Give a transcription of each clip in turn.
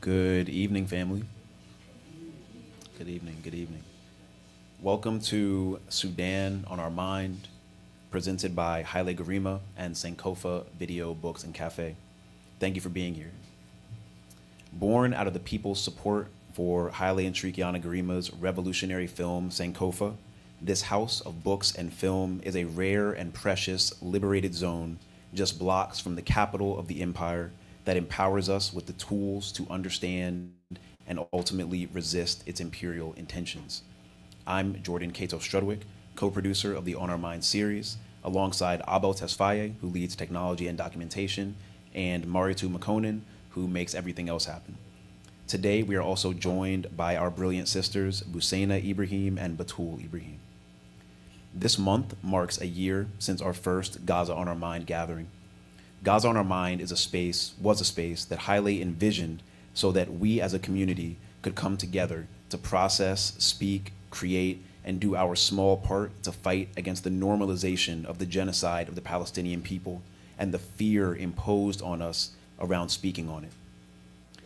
Good evening, family. Good evening, good evening. Welcome to Sudan on Our Mind, presented by Haile Garima and Sankofa Video Books and Cafe. Thank you for being here. Born out of the people's support for Haile and Shrikiana Garima's revolutionary film, Sankofa, this house of books and film is a rare and precious liberated zone just blocks from the capital of the empire that empowers us with the tools to understand and ultimately resist its imperial intentions. I'm Jordan Cato Strudwick, co-producer of the On Our Mind series, alongside Abel Tesfaye, who leads technology and documentation, and Maritu Makonnen, who makes everything else happen. Today, we are also joined by our brilliant sisters, Busaina Ibrahim and Batul Ibrahim. This month marks a year since our first Gaza on Our Mind gathering. Gaza on Our Mind was a space that Haile envisioned so that we as a community could come together to process, speak, create, and do our small part to fight against the normalization of the genocide of the Palestinian people and the fear imposed on us around speaking on it.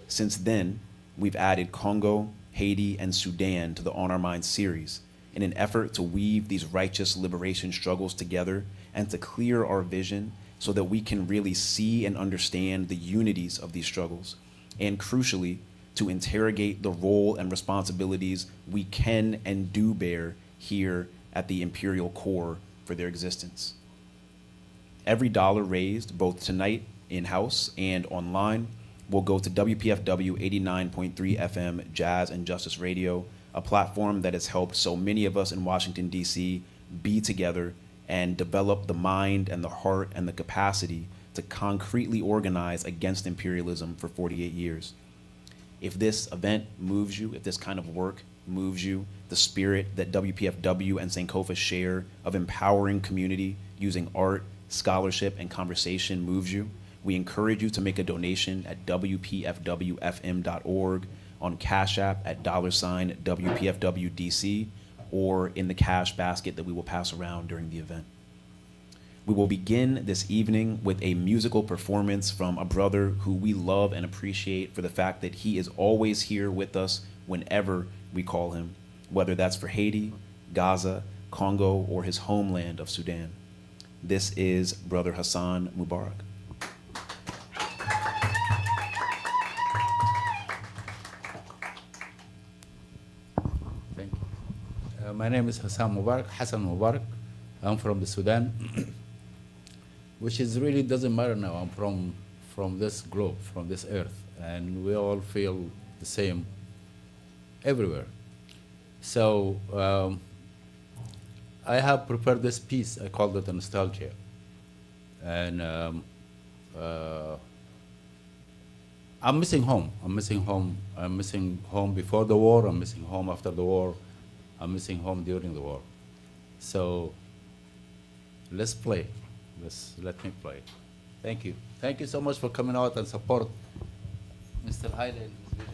Since then, we've added Congo, Haiti, and Sudan to the On Our Mind series in an effort to weave these righteous liberation struggles together and to clear our vision so that we can really see and understand the unities of these struggles, and crucially, to interrogate the role and responsibilities we can and do bear here at the imperial core for their existence. Every dollar raised, both tonight in-house and online, will go to WPFW 89.3 FM Jazz and Justice Radio, a platform that has helped so many of us in Washington, D.C. be together and develop the mind and the heart and the capacity to concretely organize against imperialism for 48 years. If this event moves you, if this kind of work moves you, the spirit that WPFW and Sankofa share of empowering community using art, scholarship, and conversation moves you, we encourage you to make a donation at WPFWFM.org, on Cash App at $WPFWDC, or in the cash basket that we will pass around during the event. We will begin this evening with a musical performance from a brother who we love and appreciate for the fact that he is always here with us whenever we call him, whether that's for Haiti, Gaza, Congo, or his homeland of Sudan. This is Brother Hassan Mubarak. My name is Hassan Mubarak. I'm from the Sudan, which is really doesn't matter now. I'm from this globe, from this earth, and we all feel the same everywhere. So I have prepared this piece. I called it a nostalgia, and I'm missing home. I'm missing home. I'm missing home before the war. I'm missing home after the war. I'm missing home during the war. So let's play. Let me play. Thank you. Thank you so much for coming out and support Mr. Haile and his vision.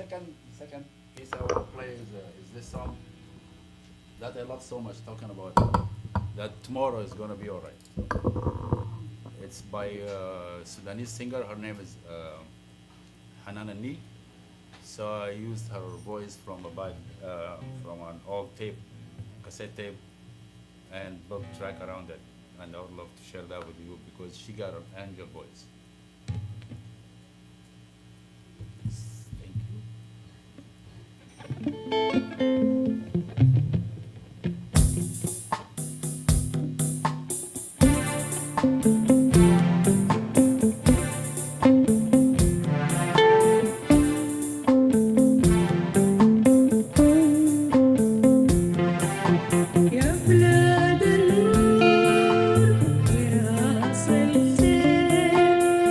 second piece I want to play is this song that I love so much, talking about that tomorrow is gonna be all right. It's by a Sudanese singer. Her name is Hanan Ani. So I used her voice from from an old tape, cassette tape, and built track around it. And I would love to share that with you because she got an angel voice. Thank you. يا بلاد النور يا صلتين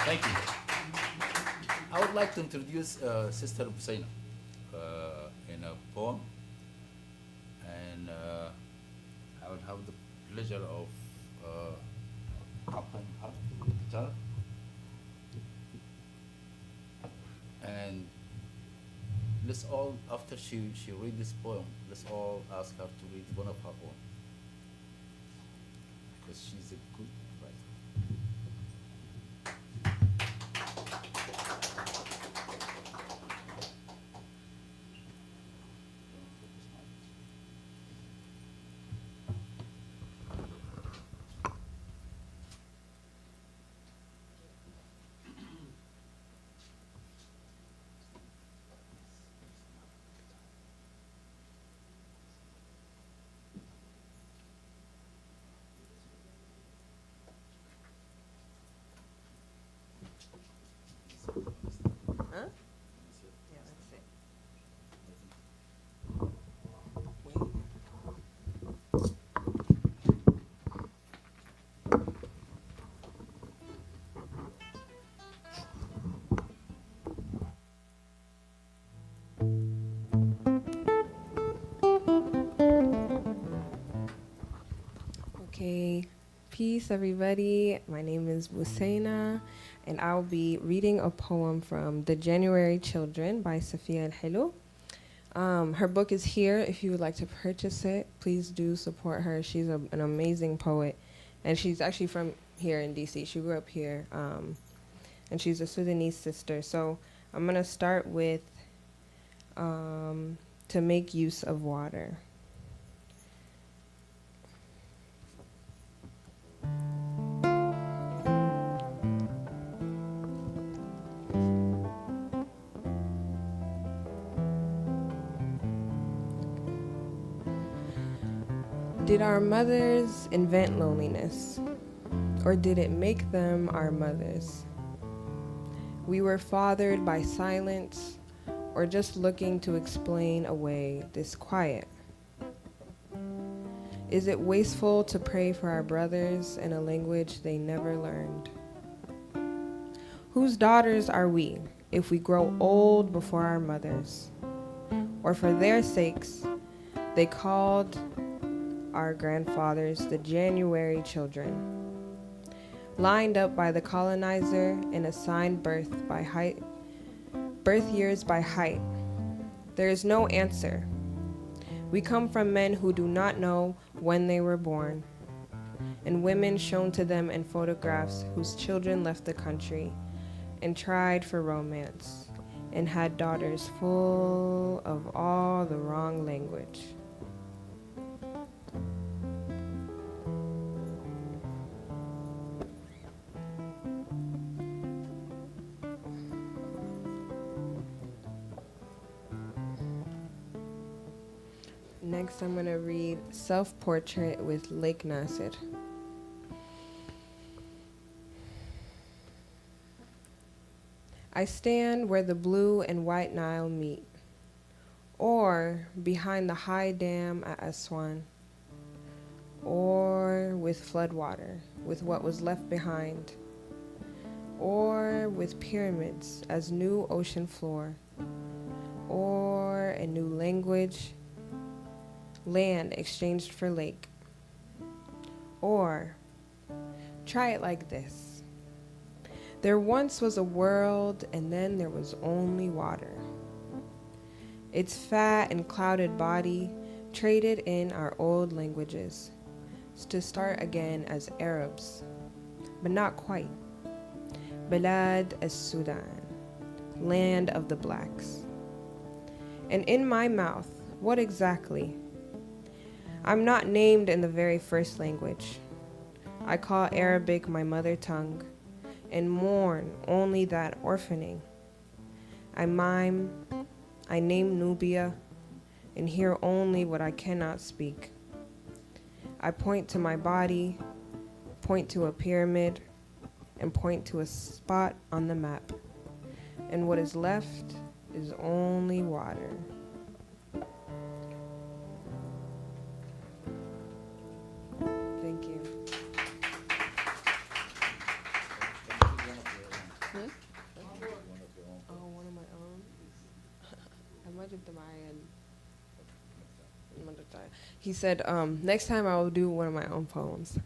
Thank you. I would like to introduce Sister Husseina in a poem, and I would have the pleasure of accompanying her with the guitar. And let's all, after she read this poem, let's all ask her to read one of her own, because she's a good writer. Huh? Yeah, that's it. Wait. Okay, peace everybody. My name is Busaina, and I'll be reading a poem from The January Children by Safia El Helu. Her book is here. If you would like to purchase it, please do support her. She's an amazing poet, and she's actually from here in DC. She grew up here, and she's a Sudanese sister. So I'm gonna start with To Make Use of Water. Did our mothers invent loneliness, or did it make them our mothers? We were fathered by silence, or just looking to explain away this quiet. Is it wasteful to pray for our brothers in a language they never learned? Whose daughters are we if we grow old before our mothers? Or for their sakes, they called our grandfathers the January children, lined up by the colonizer and assigned birth years by height. There is no answer. We come from men who do not know when they were born, and women shown to them in photographs whose children left the country and tried for romance and had daughters full of all the wrong language. Next, I'm going to read Self-Portrait with Lake Nasser. I stand where the blue and white Nile meet, or behind the high dam at Aswan, or with floodwater, with what was left behind, or with pyramids as new ocean floor, or a new language, land exchanged for lake. Or, try it like this. There once was a world, and then there was only water. Its fat and clouded body traded in our old languages to start again as Arabs, but not quite. Balad as-Sudan, land of the blacks. And in my mouth, what exactly? I'm not named in the very first language. I call Arabic my mother tongue and mourn only that orphaning. I mime, I name Nubia, and hear only what I cannot speak. I point to my body, point to a pyramid, and point to a spot on the map. And what is left is only water. Thank you. Oh, one of my own. He said, next time I will do one of my own poems.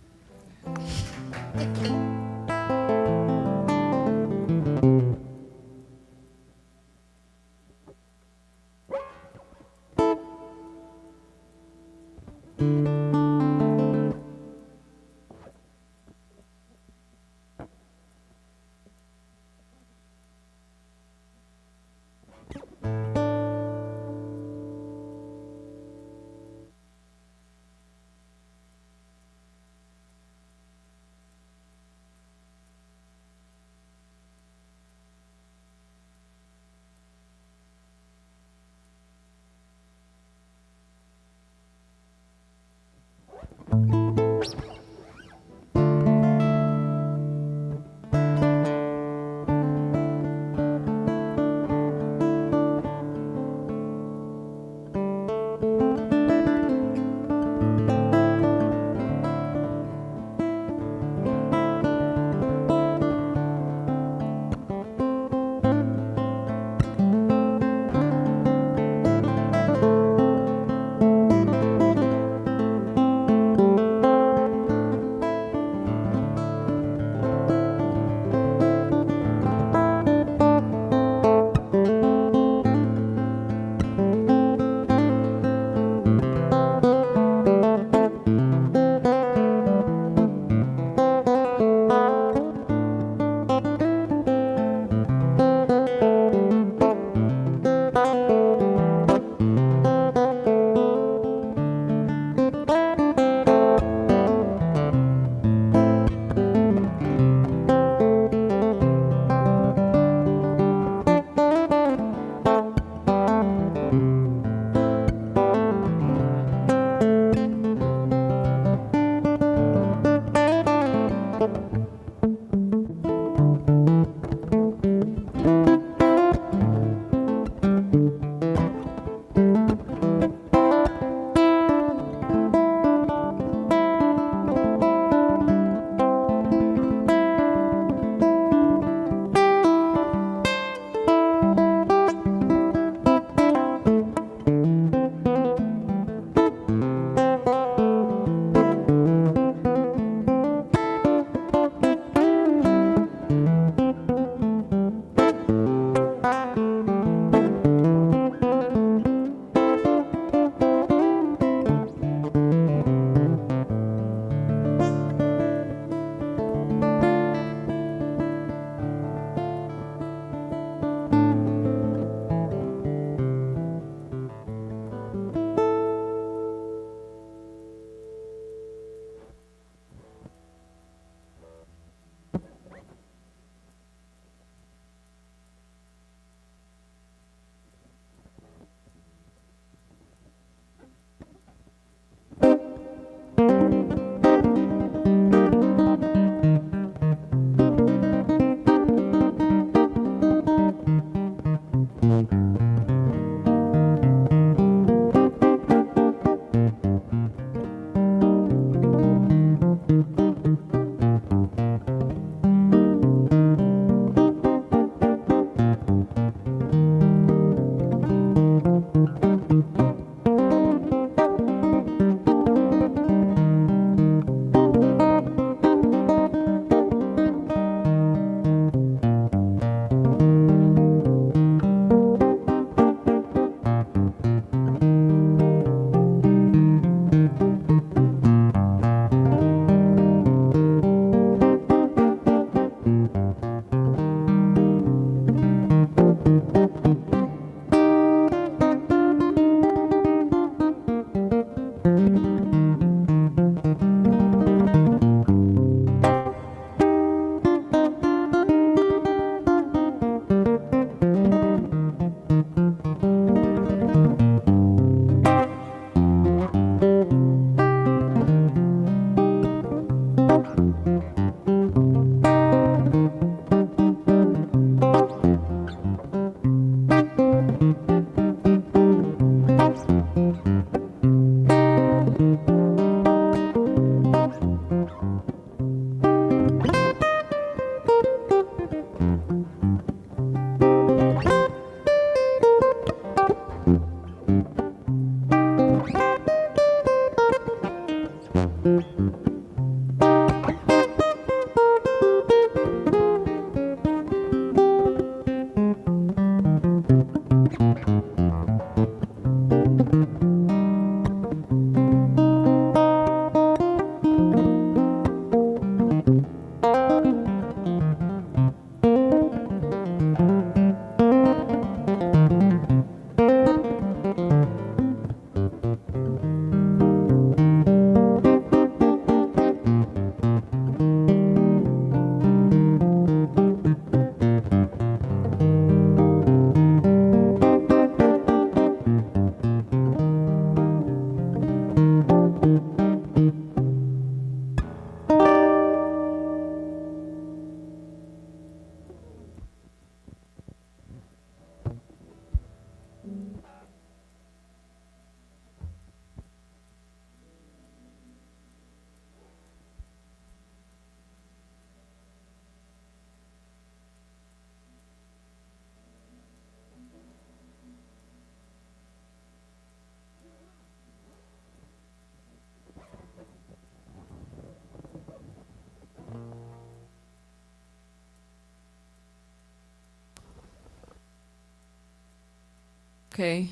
Okay,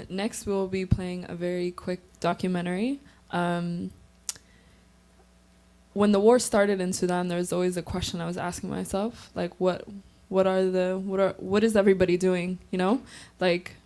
next we'll be playing a very quick documentary. When the war started in Sudan, there was always a question I was asking myself, like what is everybody doing, you know? Like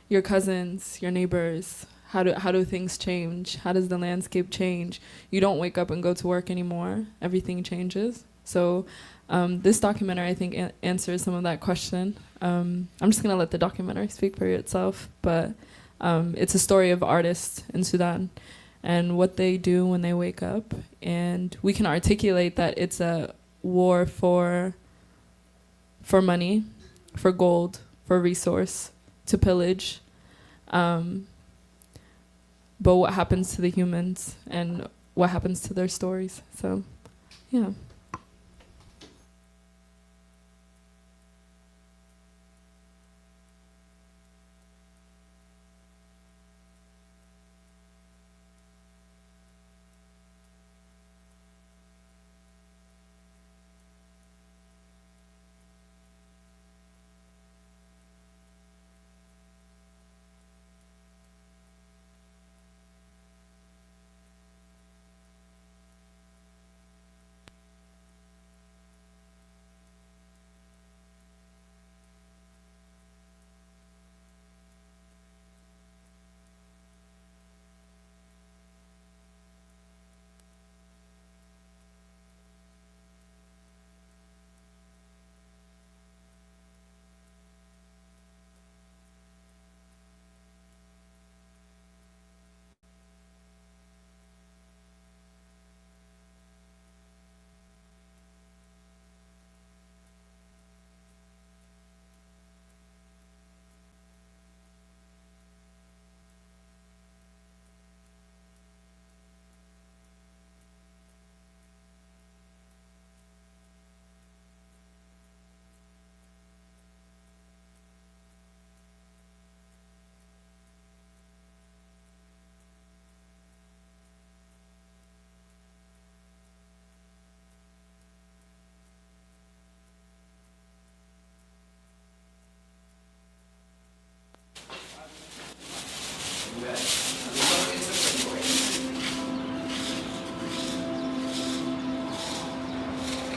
your cousins, your neighbors, how do things change? How does the landscape change? You don't wake up and go to work anymore. Everything changes. So this documentary, I think, answers some of that question. I'm just going to let the documentary speak for itself, but it's a story of artists in Sudan and what they do when they wake up. And we can articulate that it's a war for money, for gold, for resource, to pillage. But what happens to the humans and what happens to their stories? So, yeah.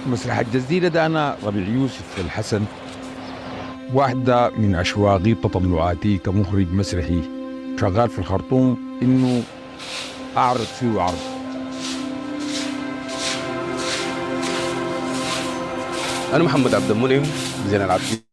مسرح الجزيرة ده أنا ربيع يوسف الحسن، واحدة من أشواقي تطلعاتي كمخرج مسرحي شغال في الخرطوم إنه أعرض فيه عرض. أنا محمد عبد المنعم زين العابدين.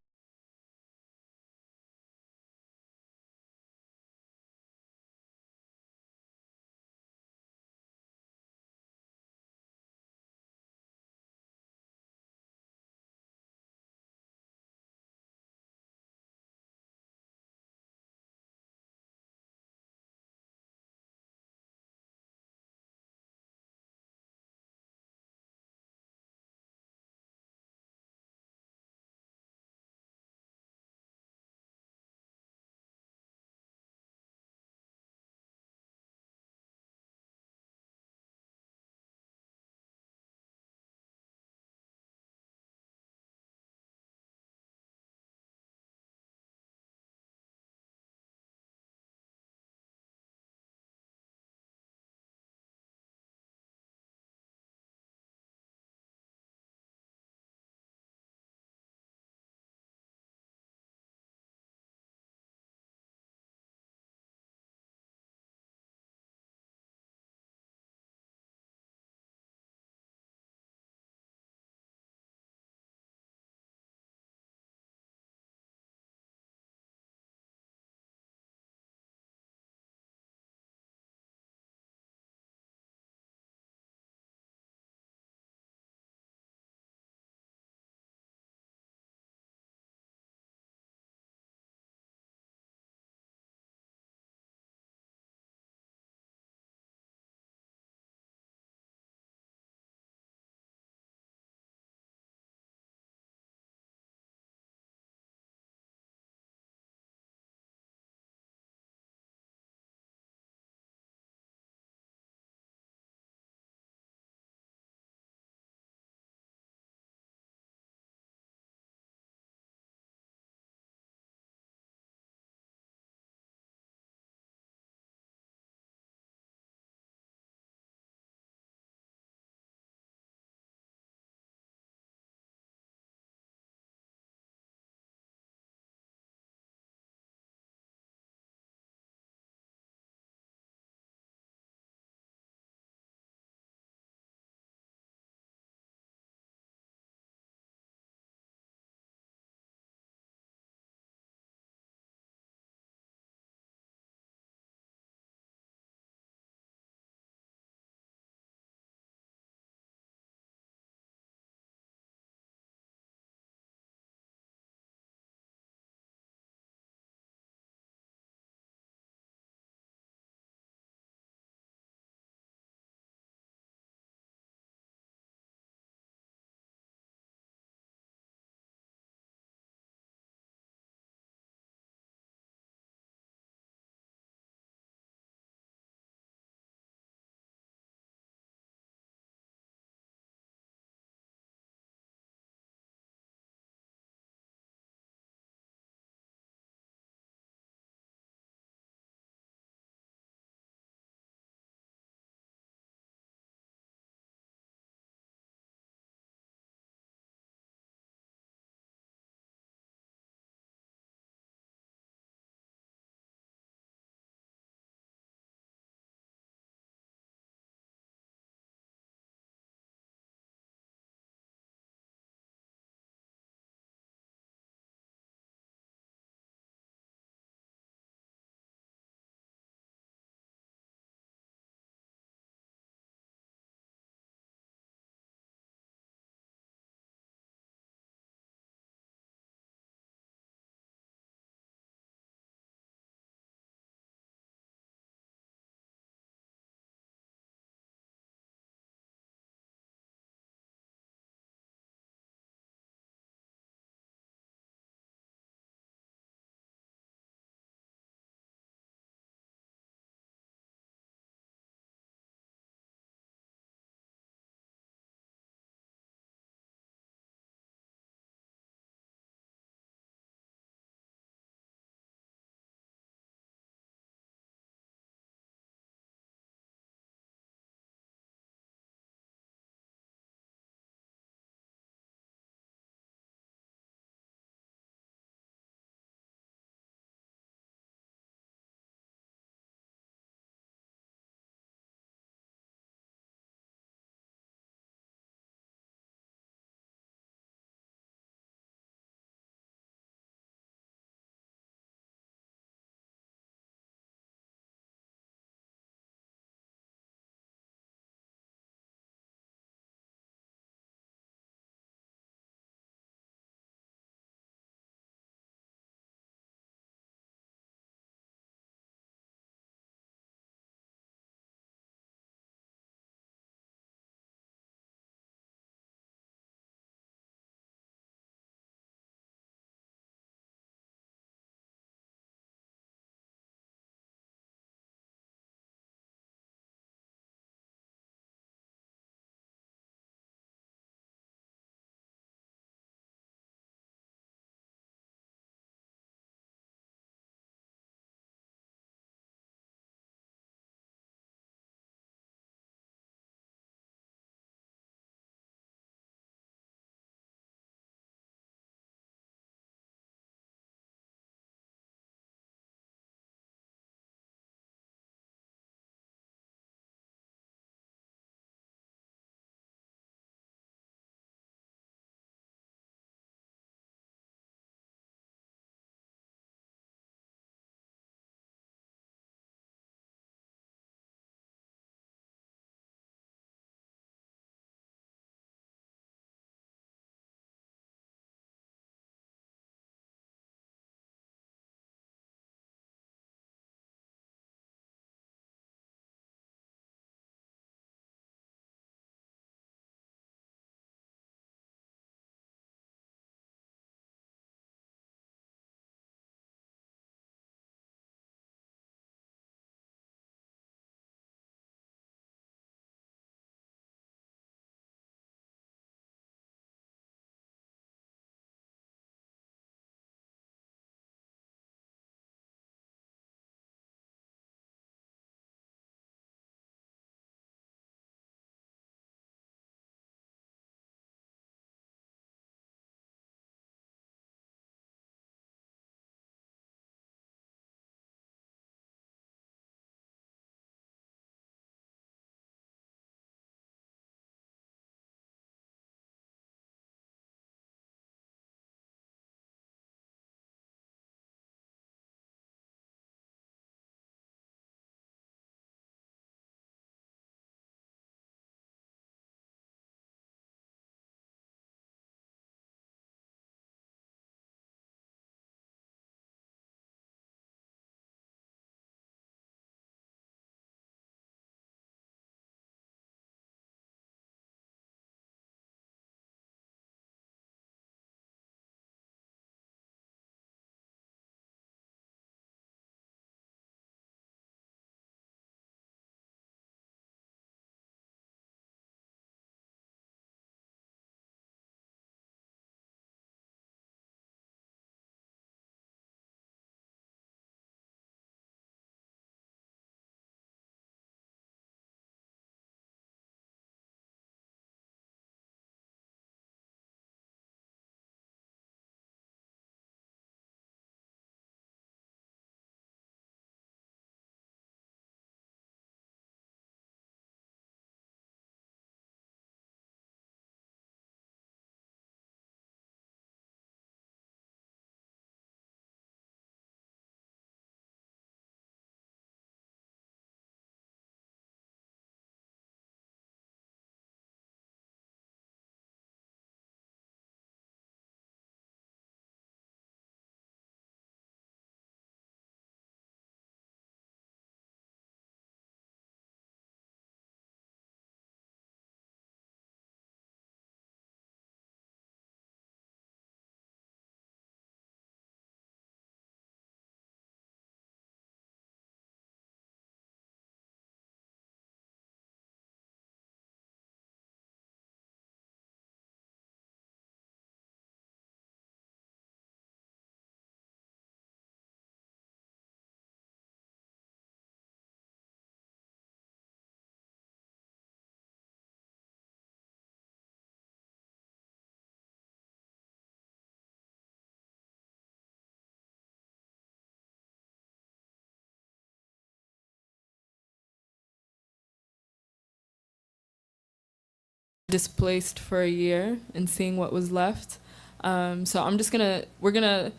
displaced for a year and seeing what was left. So I'm gonna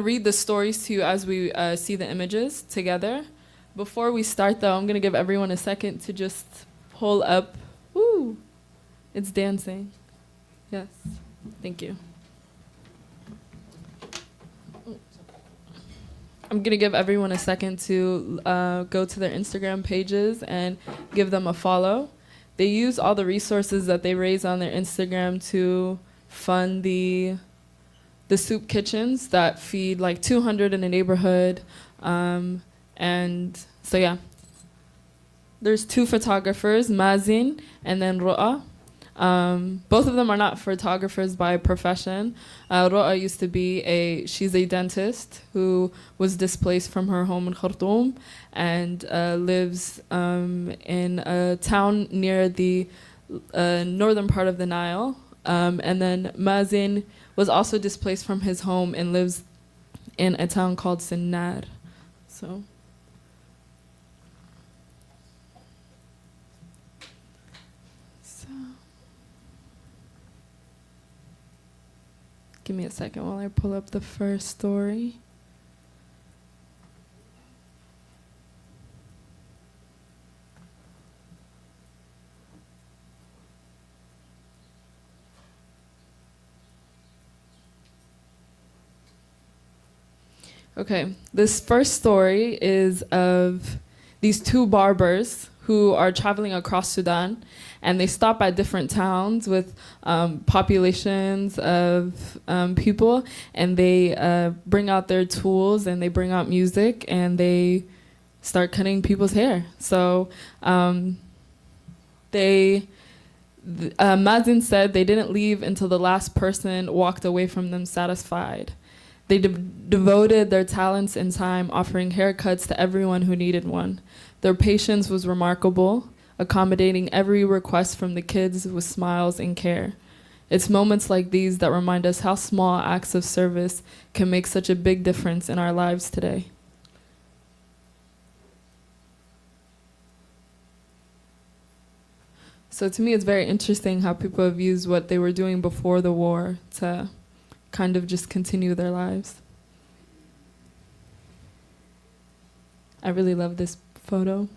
read the stories to you as we see the images together. Before we start though, I'm gonna give everyone a second to just pull up. Ooh, it's dancing. Yes, thank you. I'm gonna give everyone a second to go to their Instagram pages and give them a follow. They use all the resources that they raise on their Instagram to fund the soup kitchens that feed like 200 in a neighborhood. And so yeah, there's two photographers, Mazin and then Ru'a. Both of them are not photographers by profession. Ru'a used to be she's a dentist who was displaced from her home in Khartoum and lives in a town near the northern part of the Nile. And then Mazin was also displaced from his home and lives in a town called Sinnar. So. Give me a second while I pull up the first story. Okay, this first story is of these two barbers who are traveling across Sudan, and they stop at different towns with populations of people, and they bring out their tools and they bring out music and they start cutting people's hair. So Mazin said they didn't leave until the last person walked away from them satisfied. They devoted their talents and time offering haircuts to everyone who needed one. Their patience was remarkable, accommodating every request from the kids with smiles and care. It's moments like these that remind us how small acts of service can make such a big difference in our lives today. So to me, it's very interesting how people have used what they were doing before the war to kind of just continue their lives. I really love this photo.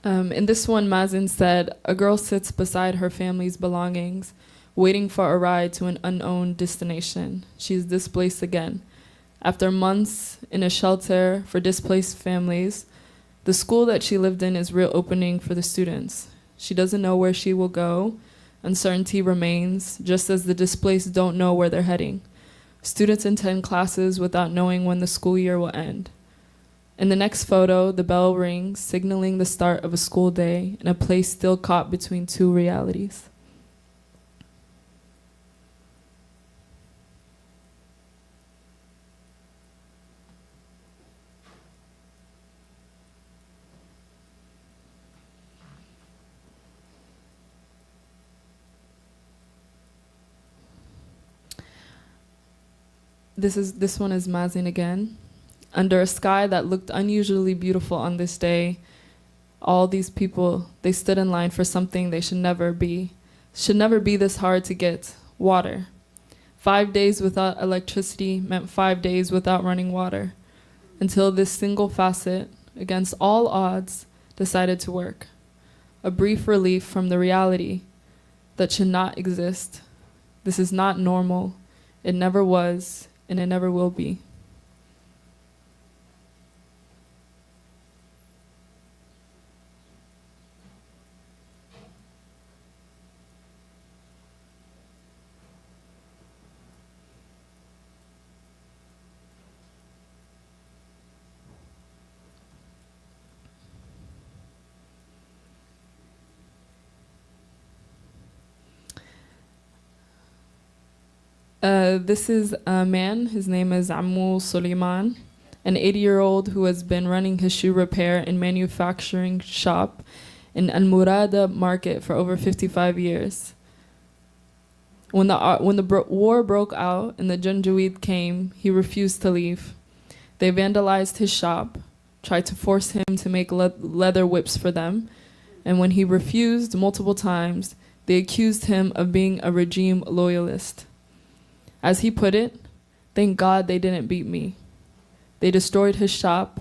In this one, Mazin said, "A girl sits beside her family's belongings, waiting for a ride to an unknown destination. She is displaced again. After months in a shelter for displaced families, the school that she lived in is reopening for the students. She doesn't know where she will go. Uncertainty remains, just as the displaced don't know where they're heading. Students attend classes without knowing when the school year will end." In the next photo, the bell rings, signaling the start of a school day in a place still caught between two realities. This one is Mazin again. Under a sky that looked unusually beautiful on this day, all these people, they stood in line for something they should never be this hard to get: water. 5 days without electricity meant 5 days without running water, until this single facet, against all odds, decided to work. A brief relief from the reality that should not exist. This is not normal. It never was, and it never will be. This is a man, his name is Amul Suleiman, an 80-year-old who has been running his shoe repair and manufacturing shop in Al Murada market for over 55 years. When the war broke out and the Janjaweed came, he refused to leave. They vandalized his shop, tried to force him to make leather whips for them, and when he refused multiple times, they accused him of being a regime loyalist. As he put it, "Thank God they didn't beat me." They destroyed his shop,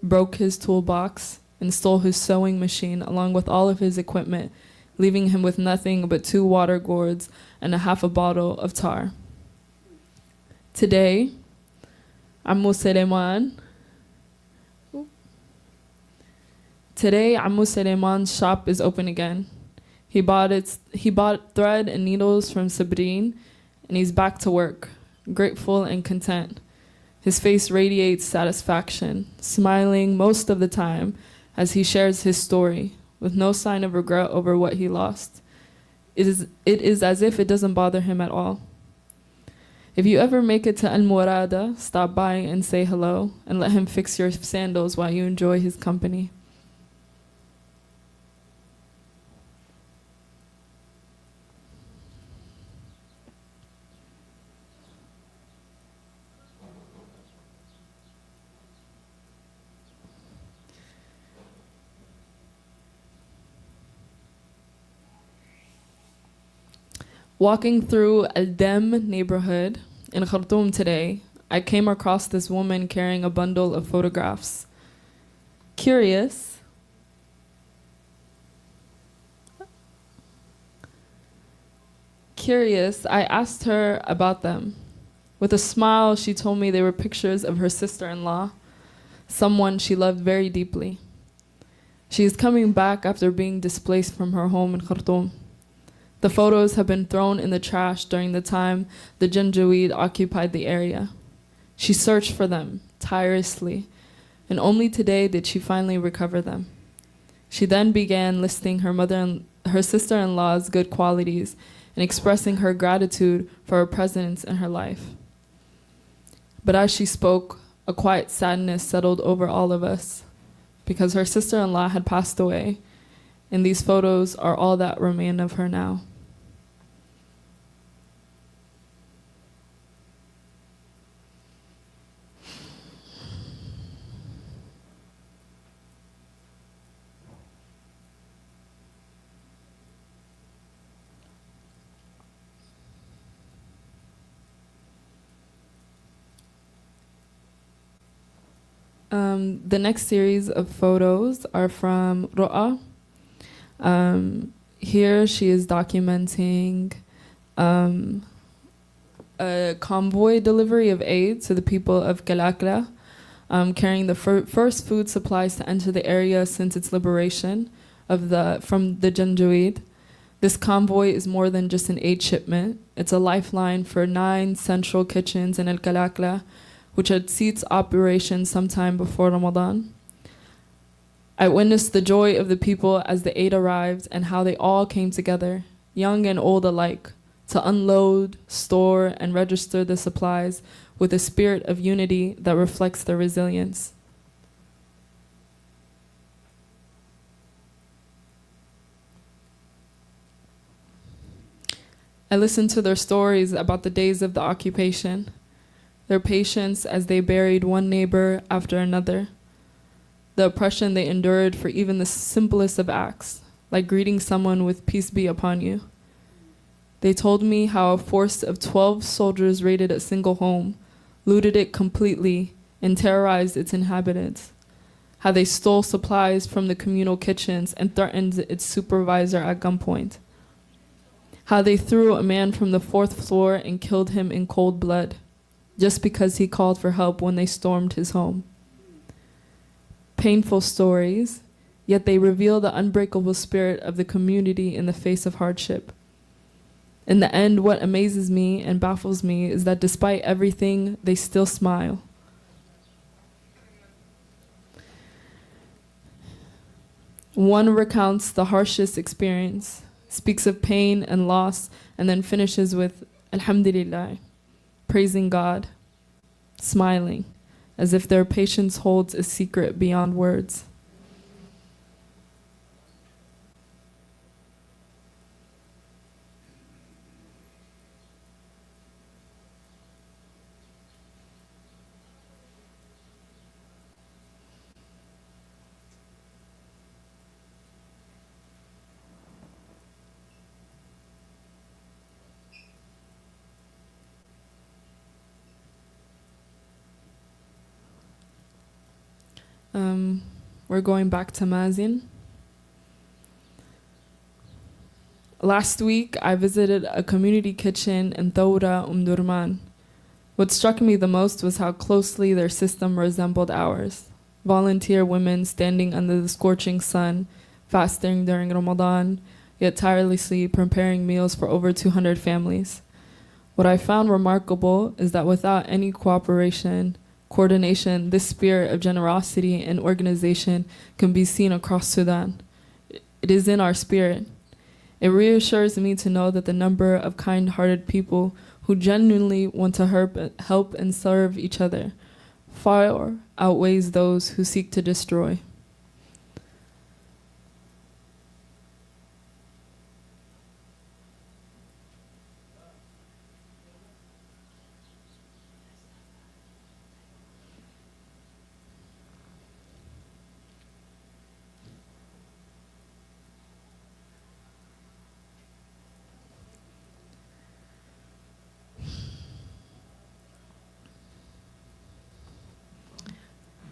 broke his toolbox, and stole his sewing machine along with all of his equipment, leaving him with nothing but 2 water gourds and a half a bottle of tar. Today, Ammu Suleiman's shop is open again. He bought thread and needles from Sabrine, and he's back to work, grateful and content. His face radiates satisfaction, smiling most of the time as he shares his story, with no sign of regret over what he lost. It is as if it doesn't bother him at all. If you ever make it to Al Murada, stop by and say hello, and let him fix your sandals while you enjoy his company. Walking through Al Dem neighborhood in Khartoum today, I came across this woman carrying a bundle of photographs. Curious, I asked her about them. With a smile, she told me they were pictures of her sister-in-law, someone she loved very deeply. She is coming back after being displaced from her home in Khartoum. The photos have been thrown in the trash during the time the Janjaweed occupied the area. She searched for them tirelessly, and only today did she finally recover them. She then began listing her sister-in-law's good qualities and expressing her gratitude for her presence in her life. But as she spoke, a quiet sadness settled over all of us, because her sister-in-law had passed away, and these photos are all that remain of her now. The next series of photos are from Ro'a. Here she is documenting a convoy delivery of aid to the people of Kalakla, carrying the first food supplies to enter the area since its liberation from the Janjaweed. This convoy is more than just an aid shipment. It's a lifeline for 9 central kitchens in El Kalakla, which had ceased operation sometime before Ramadan. I witnessed the joy of the people as the aid arrived and how they all came together, young and old alike, to unload, store, and register the supplies with a spirit of unity that reflects their resilience. I listened to their stories about the days of the occupation, their patience as they buried one neighbor after another, the oppression they endured for even the simplest of acts, like greeting someone with "peace be upon you." They told me how a force of 12 soldiers raided a single home, looted it completely, and terrorized its inhabitants, how they stole supplies from the communal kitchens and threatened its supervisor at gunpoint, how they threw a man from the 4th floor and killed him in cold blood, just because he called for help when they stormed his home. Painful stories, yet they reveal the unbreakable spirit of the community in the face of hardship. In the end, what amazes me and baffles me is that despite everything, they still smile. One recounts the harshest experience, speaks of pain and loss, and then finishes with Alhamdulillah, praising God, smiling, as if their patience holds a secret beyond words. We're going back to Mazin. Last week, I visited a community kitchen in Thawra, Durman. What struck me the most was how closely their system resembled ours. Volunteer women standing under the scorching sun, fasting during Ramadan, yet tirelessly preparing meals for over 200 families. What I found remarkable is that without any cooperation, coordination, this spirit of generosity and organization can be seen across Sudan. It is in our spirit. It reassures me to know that the number of kind-hearted people who genuinely want to help and serve each other far outweighs those who seek to destroy.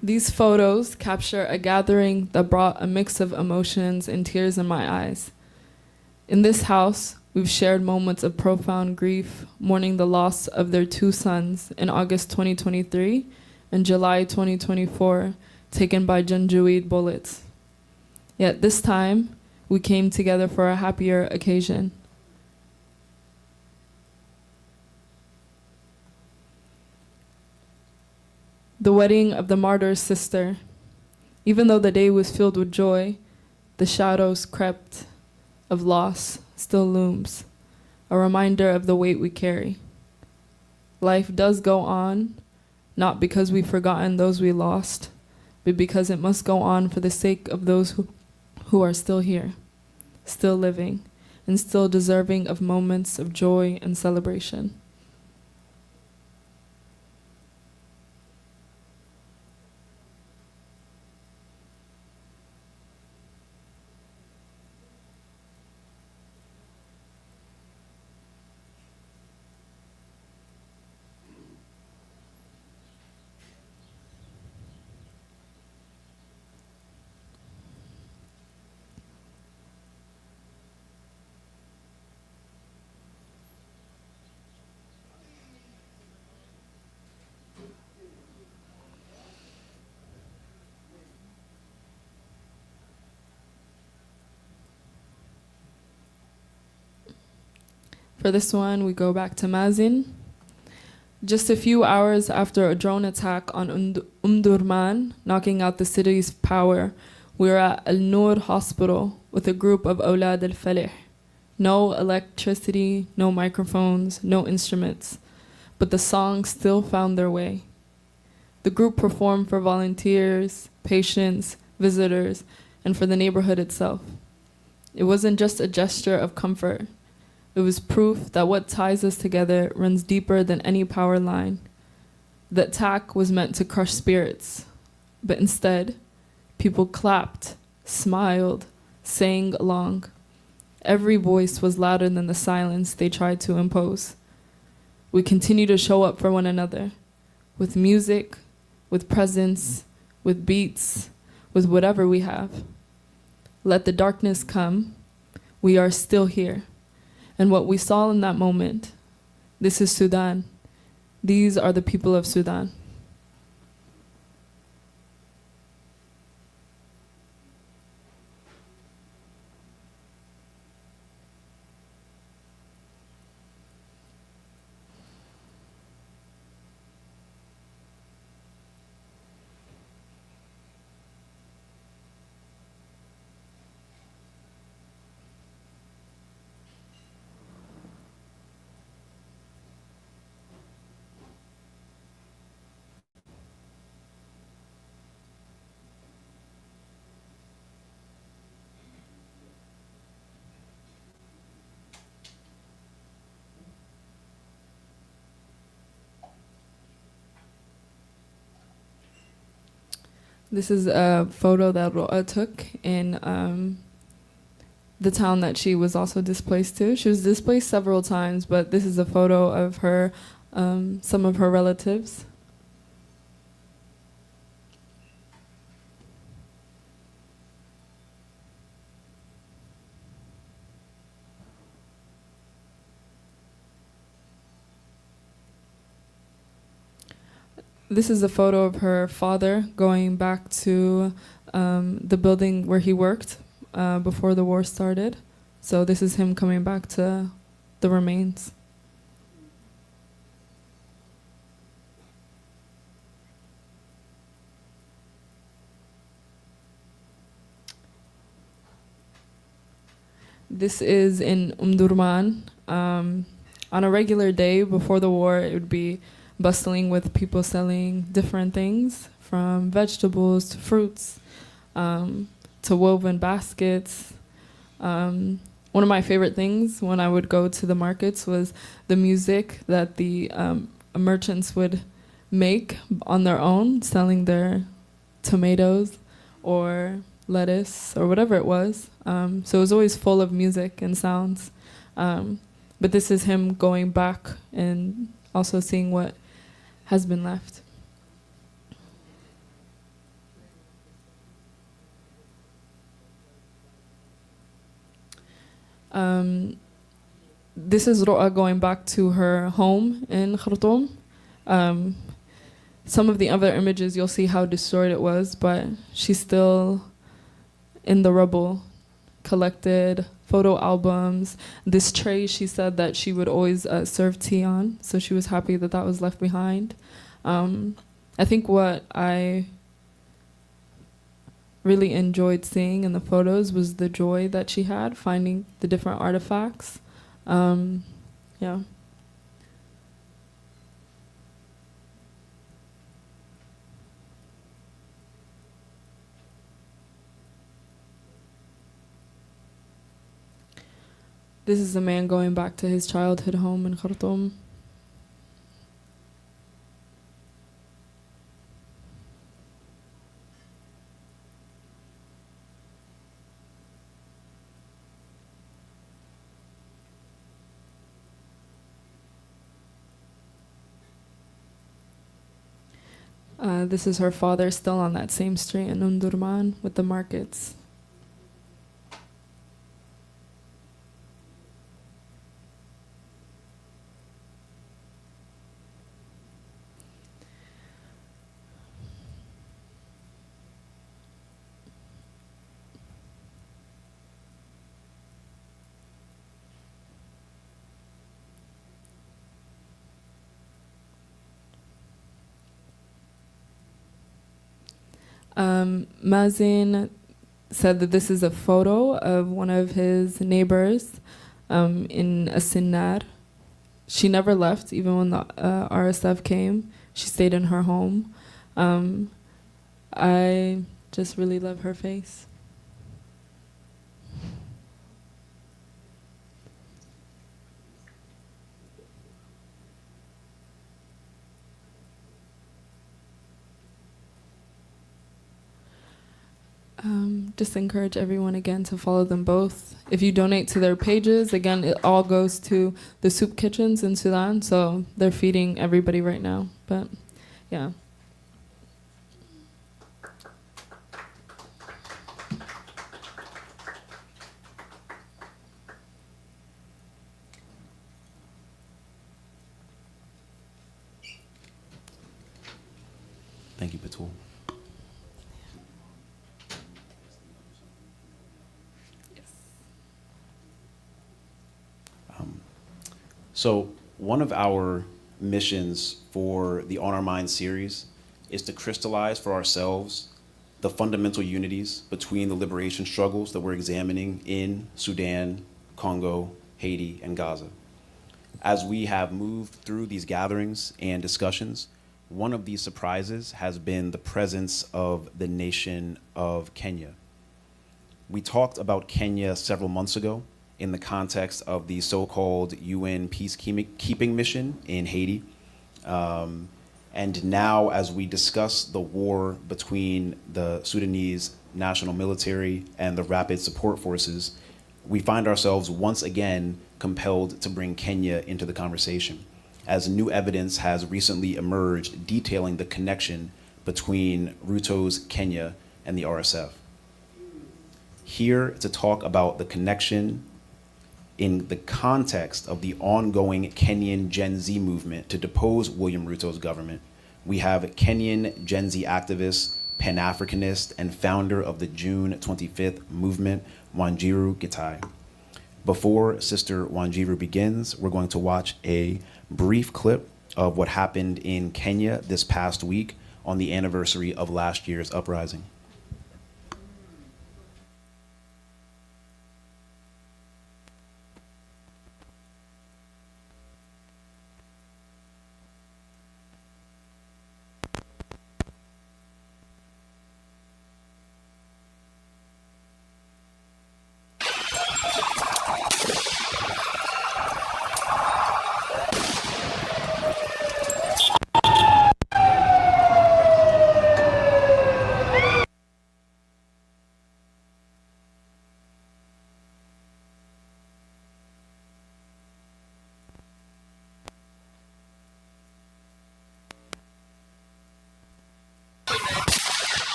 These photos capture a gathering that brought a mix of emotions and tears in my eyes. In this house, we've shared moments of profound grief, mourning the loss of their 2 sons in August 2023 and July 2024, taken by Janjaweed bullets. Yet this time, we came together for a happier occasion. The wedding of the martyr's sister. Even though the day was filled with joy, the shadows crept of loss still looms, a reminder of the weight we carry. Life does go on, not because we've forgotten those we lost, but because it must go on for the sake of those who are still here, still living, and still deserving of moments of joy and celebration. For this one, we go back to Mazin. Just a few hours after a drone attack on Durman, knocking out the city's power, we were at Al Noor Hospital with a group of Awlad al Falih. No electricity, no microphones, no instruments, but the songs still found their way. The group performed for volunteers, patients, visitors, and for the neighborhood itself. It wasn't just a gesture of comfort. It was proof that what ties us together runs deeper than any power line. The attack was meant to crush spirits, but instead, people clapped, smiled, sang along. Every voice was louder than the silence they tried to impose. We continue to show up for one another, with music, with presence, with beats, with whatever we have. Let the darkness come. We are still here. And what we saw in that moment, this is Sudan. These are the people of Sudan. This is a photo that Ro'a took in the town that she was also displaced to. She was displaced several times, but this is a photo of her, some of her relatives. This is a photo of her father going back to the building where he worked before the war started. So this is him coming back to the remains. This is in Durman. On a regular day before the war, it would be bustling with people selling different things, from vegetables to fruits, to woven baskets. One of my favorite things when I would go to the markets was the music that the merchants would make on their own, selling their tomatoes or lettuce or whatever it was. So it was always full of music and sounds. But this is him going back and also seeing what has been left. This is Ro'a going back to her home in Khartoum. Some of the other images, you'll see how destroyed it was, but she's still in the rubble, collected photo albums. This tray, she said that she would always serve tea on, so she was happy that that was left behind. I think what I really enjoyed seeing in the photos was the joy that she had finding the different artifacts. Yeah. This is a man going back to his childhood home in Khartoum. This is her father still on that same street in Undurman with the markets. Mazin said that this is a photo of one of his neighbors in Asinar. She never left, even when the RSF came. She stayed in her home. I just really love her face. Just encourage everyone again to follow them both. If you donate to their pages, again, it all goes to the soup kitchens in Sudan, so they're feeding everybody right now. But yeah. Thank you, Batul. So one of our missions for the On Our Mind series is to crystallize for ourselves the fundamental unities between the liberation struggles that we're examining in Sudan, Congo, Haiti, and Gaza. As we have moved through these gatherings and discussions, one of these surprises has been the presence of the nation of Kenya. We talked about Kenya several months ago in the context of the so-called UN peacekeeping mission in Haiti. And now, as we discuss the war between the Sudanese National Military and the Rapid Support Forces, we find ourselves once again compelled to bring Kenya into the conversation, as new evidence has recently emerged detailing the connection between Ruto's Kenya and the RSF. Here to talk about the connection in the context of the ongoing Kenyan Gen Z movement to depose William Ruto's government, we have Kenyan Gen Z activist, Pan-Africanist, and founder of the June 25th movement, Wanjiru Gitai. Before Sister Wanjiru begins, we're going to watch a brief clip of what happened in Kenya this past week on the anniversary of last year's uprising.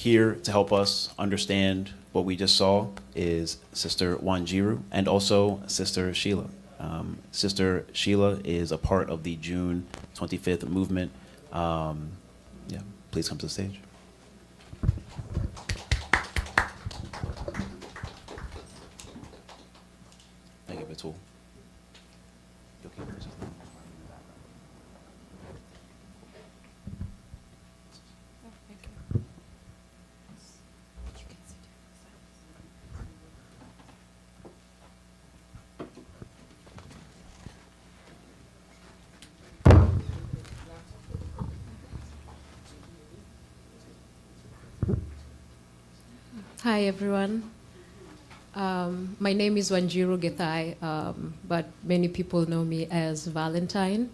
here to help us understand what we just saw is Sister Wanjiru and also Sister Sheila. Sister Sheila is a part of the June 25th movement. Yeah, please come to the stage. Thank you, Batul. You okay with this? Hi, everyone. My name is Wanjiru Gethai, but many people know me as Valentine.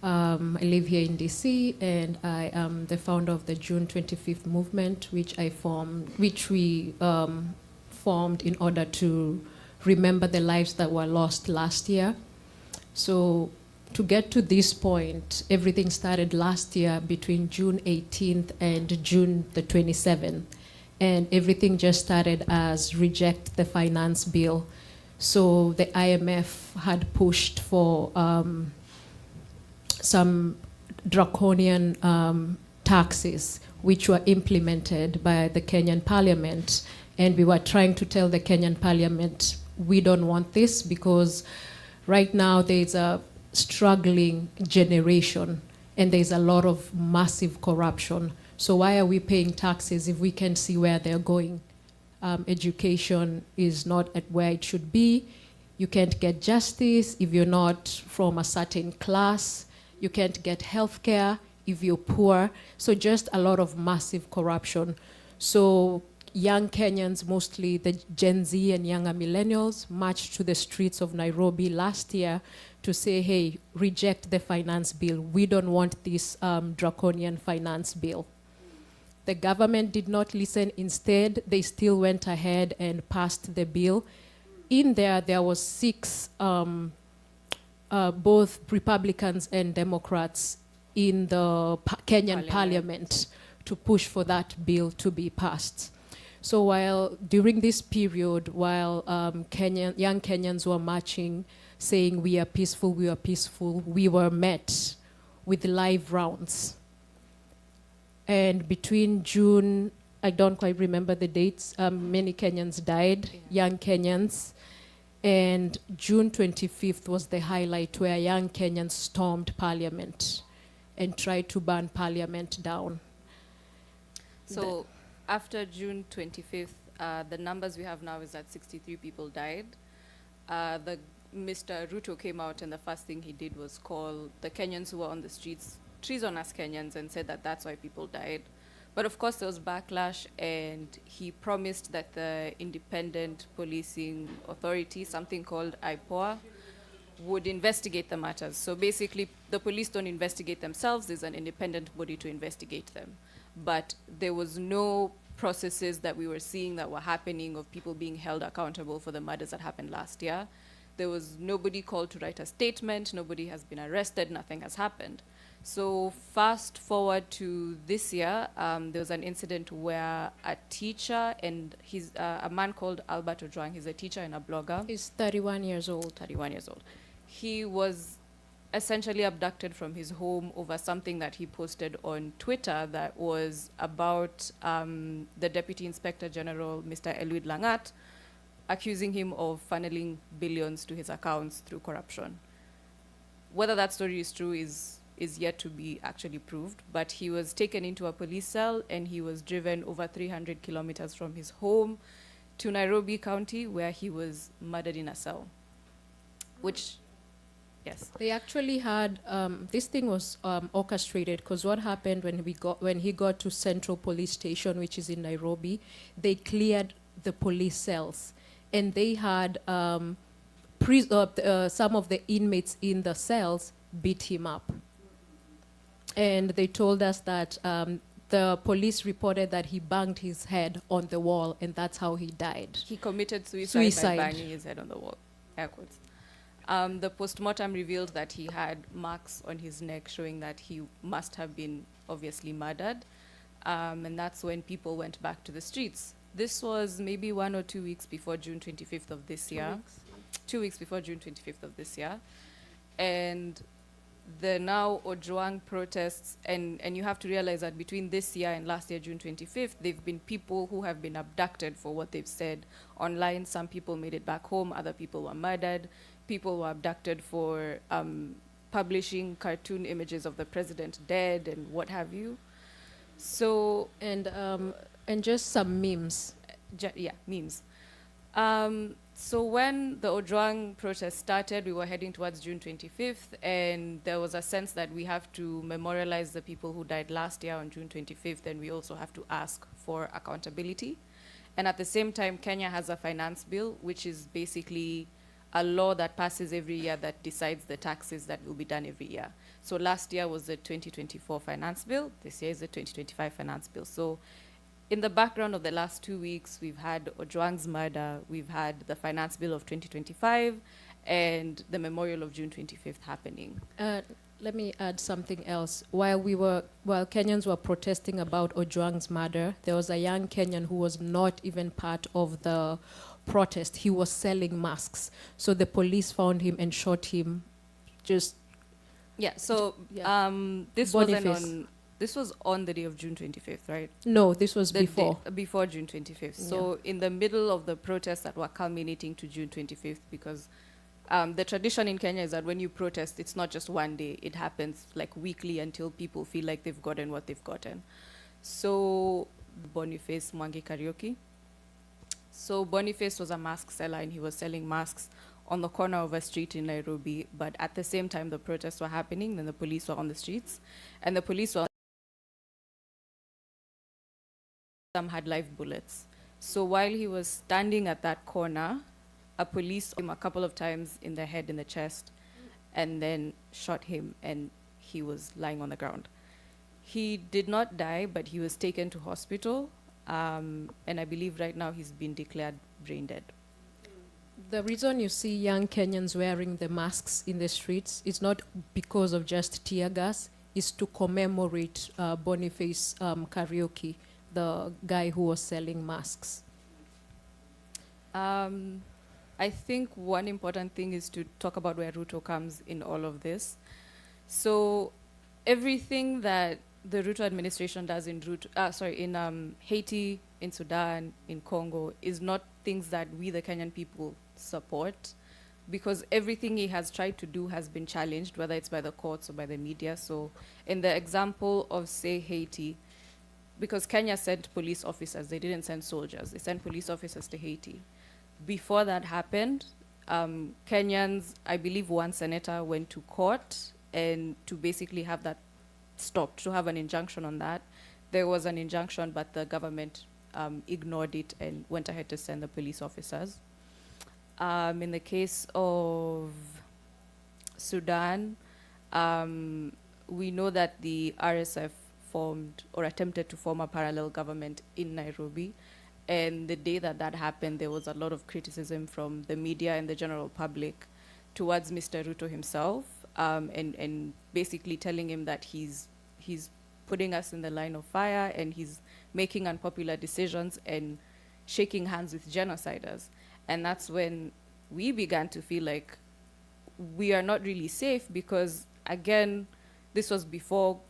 I live here in DC, and I am the founder of the June 25th movement, which we formed in order to remember the lives that were lost last year. So to get to this point, everything started last year between June 18th and June the 27th. And everything just started as reject the finance bill. So the IMF had pushed for some draconian taxes, which were implemented by the Kenyan parliament. And we were trying to tell the Kenyan parliament, we don't want this because right now there's a struggling generation and there's a lot of massive corruption. So why are we paying taxes if we can see where they're going? Education is not at where it should be. You can't get justice if you're not from a certain class. You can't get health care if you're poor. So just a lot of massive corruption. So young Kenyans, mostly the Gen Z and younger millennials, marched to the streets of Nairobi last year to say, hey, reject the finance bill. We don't want this draconian finance bill. The government did not listen. Instead, they still went ahead and passed the bill. In there was 6, both Republicans and Democrats in the Kenyan parliament to push for that bill to be passed. So while during this period, while young Kenyans were marching, saying we are peaceful, we were met with live rounds. And between June, I don't quite remember the dates, many Kenyans died, young Kenyans. And June 25th was the highlight where young Kenyans stormed parliament and tried to burn parliament down. So after June 25th, the numbers we have now is that 63 people died. Mr. Ruto came out and the first thing he did was call the Kenyans who were on the streets treasonous Kenyans and said that that's why people died. But of course there was backlash, and he promised that the independent policing authority, something called IPOA, would investigate the matters. So basically the police don't investigate themselves, there's an independent body to investigate them. But there was no processes that we were seeing that were happening of people being held accountable for the murders that happened last year. There was nobody called to write a statement, nobody has been arrested, nothing has happened. So fast forward to this year, there was an incident where a teacher and a man called Albert Ojwang, he's a teacher and a blogger. He's 31 years old. 31 years old. He was essentially abducted from his home over something that he posted on Twitter that was about the Deputy Inspector General, Mr. Eliud Langat, accusing him of funneling billions to his accounts through corruption. Whether that story is true is yet to be actually proved, but he was taken into a police cell and he was driven over 300 kilometers from his home to Nairobi County, where he was murdered in a cell. Which, yes. They actually had, this thing was orchestrated, because what happened when he got to Central Police Station, which is in Nairobi, they cleared the police cells, and they had some of the inmates in the cells beat him up. And they told us that the police reported that he banged his head on the wall, and that's how he died. He committed suicide by banging his head on the wall, air quotes. The postmortem revealed that he had marks on his neck showing that he must have been obviously murdered. And that's when people went back to the streets. This was maybe 1 or 2 weeks before June 25th of this year. 2 weeks before June 25th of this year. And the now Ojwang protests, and you have to realize that between this year and last year, June 25th, there've been people who have been abducted for what they've said online. Some people made it back home, other people were murdered. People were abducted for publishing cartoon images of the president dead and what have you. So, And just some memes. yeah, memes. So when the Ojwang protest started, we were heading towards June 25th, and there was a sense that we have to memorialize the people who died last year on June 25th, and we also have to ask for accountability. And at the same time, Kenya has a finance bill, which is basically a law that passes every year that decides the taxes that will be done every year. So last year was the 2024 finance bill. This year is the 2025 finance bill. So in the background of the last 2 weeks, we've had Ojwang's murder, we've had the finance bill of 2025, and the memorial of June 25th happening. Let me add something else. While Kenyans were protesting about Ojwang's murder, there was a young Kenyan who was not even part of the protest. He was selling masks. So the police found him and shot him. Yeah, so Yeah. this Boniface. this was on the day of June 25th, right? No, this was The before. day, before June 25th. So in the middle of the protests that were culminating to June 25th, because the tradition in Kenya is that when you protest, it's not just one day. It happens like weekly until people feel like they've gotten what they've gotten. So Boniface Mwangi Karaoke. So Boniface was a mask seller, and he was selling masks on the corner of a street in Nairobi. But at the same time the protests were happening, then the police were on the streets, and the police were some had live bullets. So while he was standing at that corner, a police shot him a couple of times in the head, in the chest, and then shot him, and he was lying on the ground. He did not die, but he was taken to hospital, and I believe right now he's been declared brain dead. The reason you see young Kenyans wearing the masks in the streets is not because of just tear gas, it's to commemorate Boniface Karaoke, the guy who was selling masks. I think one important thing is to talk about where Ruto comes in all of this. So everything that the Ruto administration does in Haiti, in Sudan, in Congo, is not things that we, the Kenyan people, support, because everything he has tried to do has been challenged, whether it's by the courts or by the media. So in the example of, say, Haiti, because Kenya sent police officers, they didn't send soldiers, they sent police officers to Haiti. Before that happened, Kenyans, I believe one senator went to court and to basically have that stopped, to have an injunction on that. There was an injunction, but the government ignored it and went ahead to send the police officers. In the case of Sudan, we know that the RSF formed or attempted to form a parallel government in Nairobi. And the day that that happened, there was a lot of criticism from the media and the general public towards Mr. Ruto himself, and basically telling him that he's putting us in the line of fire, and he's making unpopular decisions and shaking hands with genociders. And that's when we began to feel like we are not really safe, because, again, this was before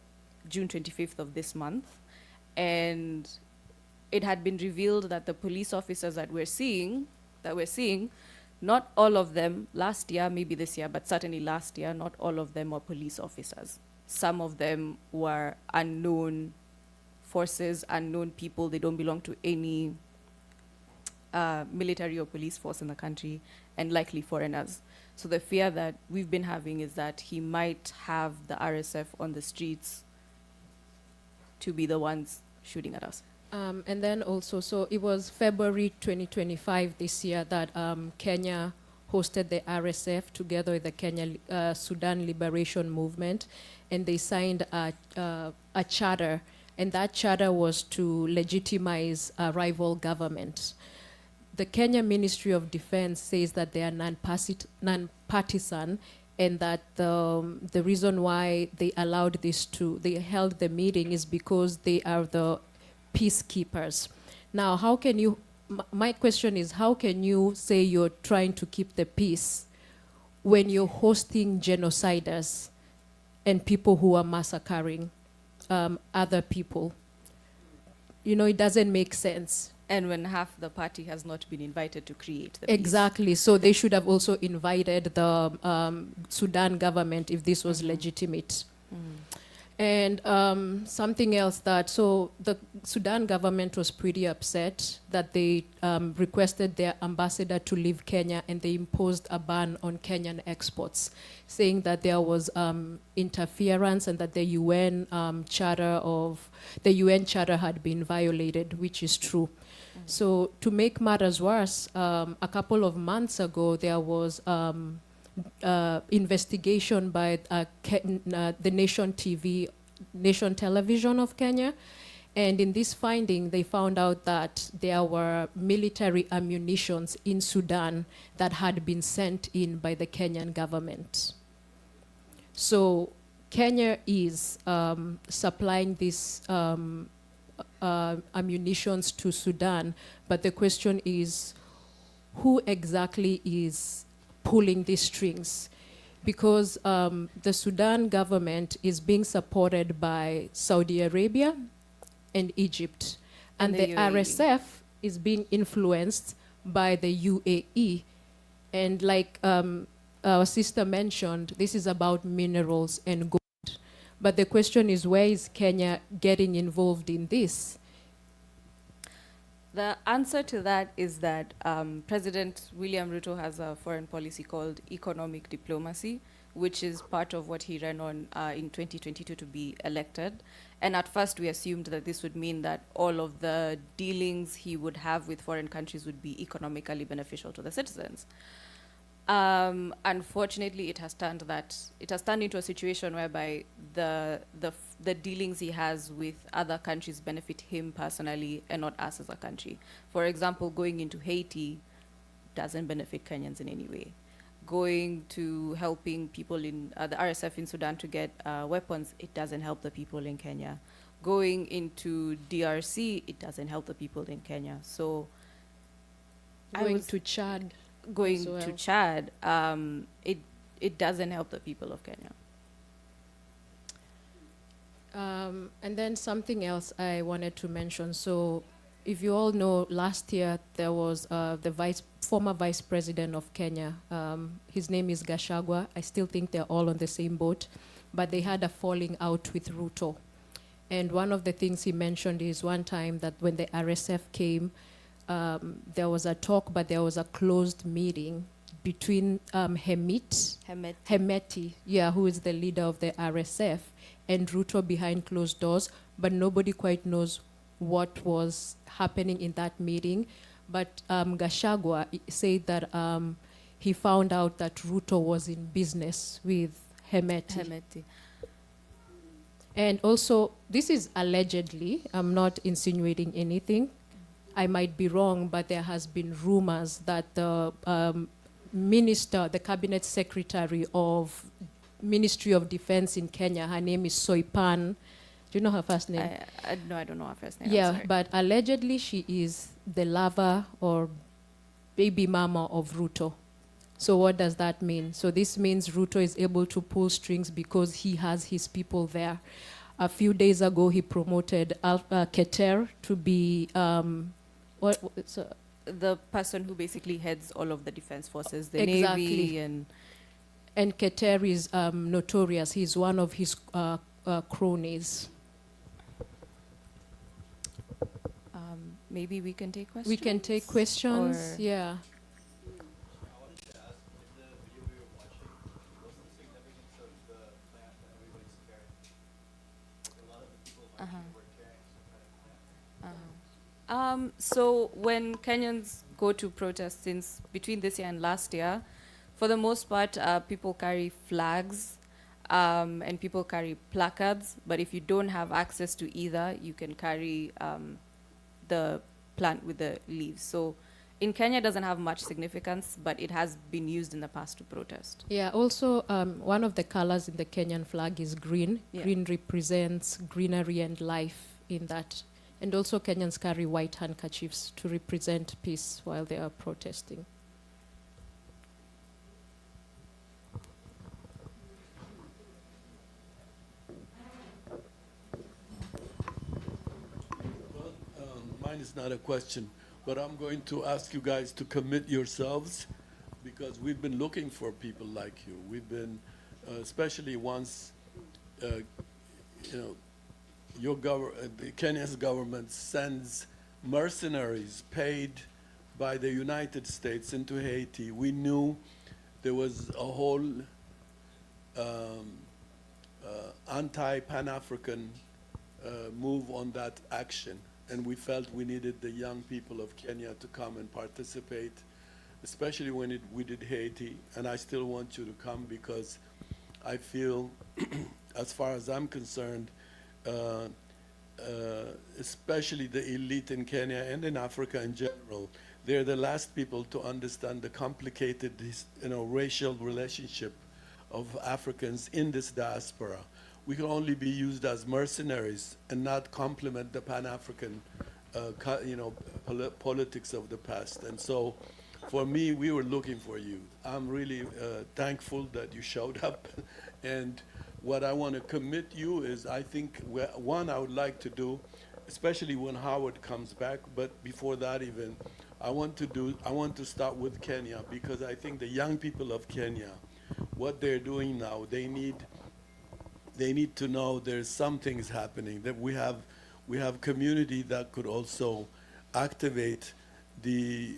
June 25th of this month, and it had been revealed that the police officers that we're seeing, not all of them, last year, maybe this year, but certainly last year, not all of them were police officers. Some of them were unknown forces, unknown people. They don't belong to any military or police force in the country, and likely foreigners. So the fear that we've been having is that he might have the RSF on the streets to be the ones shooting at us. And then also, so it was February 2025 this year that Kenya hosted the RSF together with the Kenya Sudan Liberation Movement, and they signed a charter, and that charter was to legitimize a rival government. The Kenya Ministry of Defense says that they are non-partisan, and that the reason why they held the meeting is because they are the peacekeepers. Now, how can you, my question is, how can you say you're trying to keep the peace when you're hosting genociders and people who are massacring other people? You know, it doesn't make sense. And when half the party has not been invited to create the peace. Exactly. So they should have also invited the Sudan government if this was legitimate. And something else so the Sudan government was pretty upset that they requested their ambassador to leave Kenya, and they imposed a ban on Kenyan exports, saying that there was interference and that the UN charter had been violated, which is true. So to make matters worse, a couple of months ago, there was investigation by the Nation Television of Kenya. And in this finding, they found out that there were military ammunitions in Sudan that had been sent in by the Kenyan government. So Kenya is supplying these ammunitions to Sudan, but the question is, who exactly is pulling these strings? Because the Sudan government is being supported by Saudi Arabia and Egypt, and the UAE. RSF is being influenced by the UAE. And like our sister mentioned, this is about minerals and gold. But the question is, where is Kenya getting involved in this? The answer to that is that President William Ruto has a foreign policy called economic diplomacy, which is part of what he ran on in 2022 to be elected. And at first we assumed that this would mean that all of the dealings he would have with foreign countries would be economically beneficial to the citizens. Unfortunately, it has turned into a situation whereby the dealings he has with other countries benefit him personally and not us as a country. For example, going into Haiti doesn't benefit Kenyans in any way. Going to helping people in the RSF in Sudan to get weapons, it doesn't help the people in Kenya. Going into DRC, it doesn't help the people in Kenya. So Going to Chad. Going as well. to Chad, it doesn't help the people of Kenya. And then something else I wanted to mention. So if you all know, last year there was the former vice president of Kenya. His name is Gachagua. I still think they're all on the same boat, but they had a falling out with Ruto. And one of the things he mentioned is one time that when the RSF came, there was a talk, but there was a closed meeting between Hemeti, who is the leader of the RSF, and Ruto behind closed doors, but nobody quite knows what was happening in that meeting. But Gachagua said that he found out that Ruto was in business with Hemeti. And also, this is allegedly, I'm not insinuating anything. I might be wrong, but there has been rumors that the minister, the cabinet secretary of Ministry of Defense in Kenya, her name is Soipan. Do you know her first name? No, I don't know her first name. Yeah, I'm sorry. but allegedly she is the lover or baby mama of Ruto. So what does that mean? So this means Ruto is able to pull strings because he has his people there. A few days ago, he promoted Keter to be the person who basically heads all of the defense forces, the Exactly. Navy, and Keter is notorious. He's one of his cronies. maybe we can take questions. We can take questions. Or- Yeah. So when Kenyans go to protest, since between this year and last year, for the most part, people carry flags and people carry placards. But if you don't have access to either, you can carry the plant with the leaves. So in Kenya doesn't have much significance, but it has been used in the past to protest. Yeah, also one of the colors in the Kenyan flag is green. Yeah. Green represents greenery and life in that. And also Kenyans carry white handkerchiefs to represent peace while they are protesting. Mine is not a question, but I'm going to ask you guys to commit yourselves because we've been looking for people like you. We've been, especially once, the Kenya's government sends mercenaries paid by the United States into Haiti. We knew there was a whole anti-Pan-African move on that action. And we felt we needed the young people of Kenya to come and participate, especially when we did Haiti. And I still want you to come because I feel, as far as I'm concerned, especially the elite in Kenya and in Africa in general, they're the last people to understand the complicated, racial relationship of Africans in this diaspora. We can only be used as mercenaries and not complement the Pan-African, politics of the past. And so, for me, we were looking for you. I'm really thankful that you showed up. And what I want to commit you is, I think, one, I would like to do, especially when Howard comes back, but before that even, I want to start with Kenya, because I think the young people of Kenya, what they're doing now, they need to know there's some things happening, that we have community that could also activate the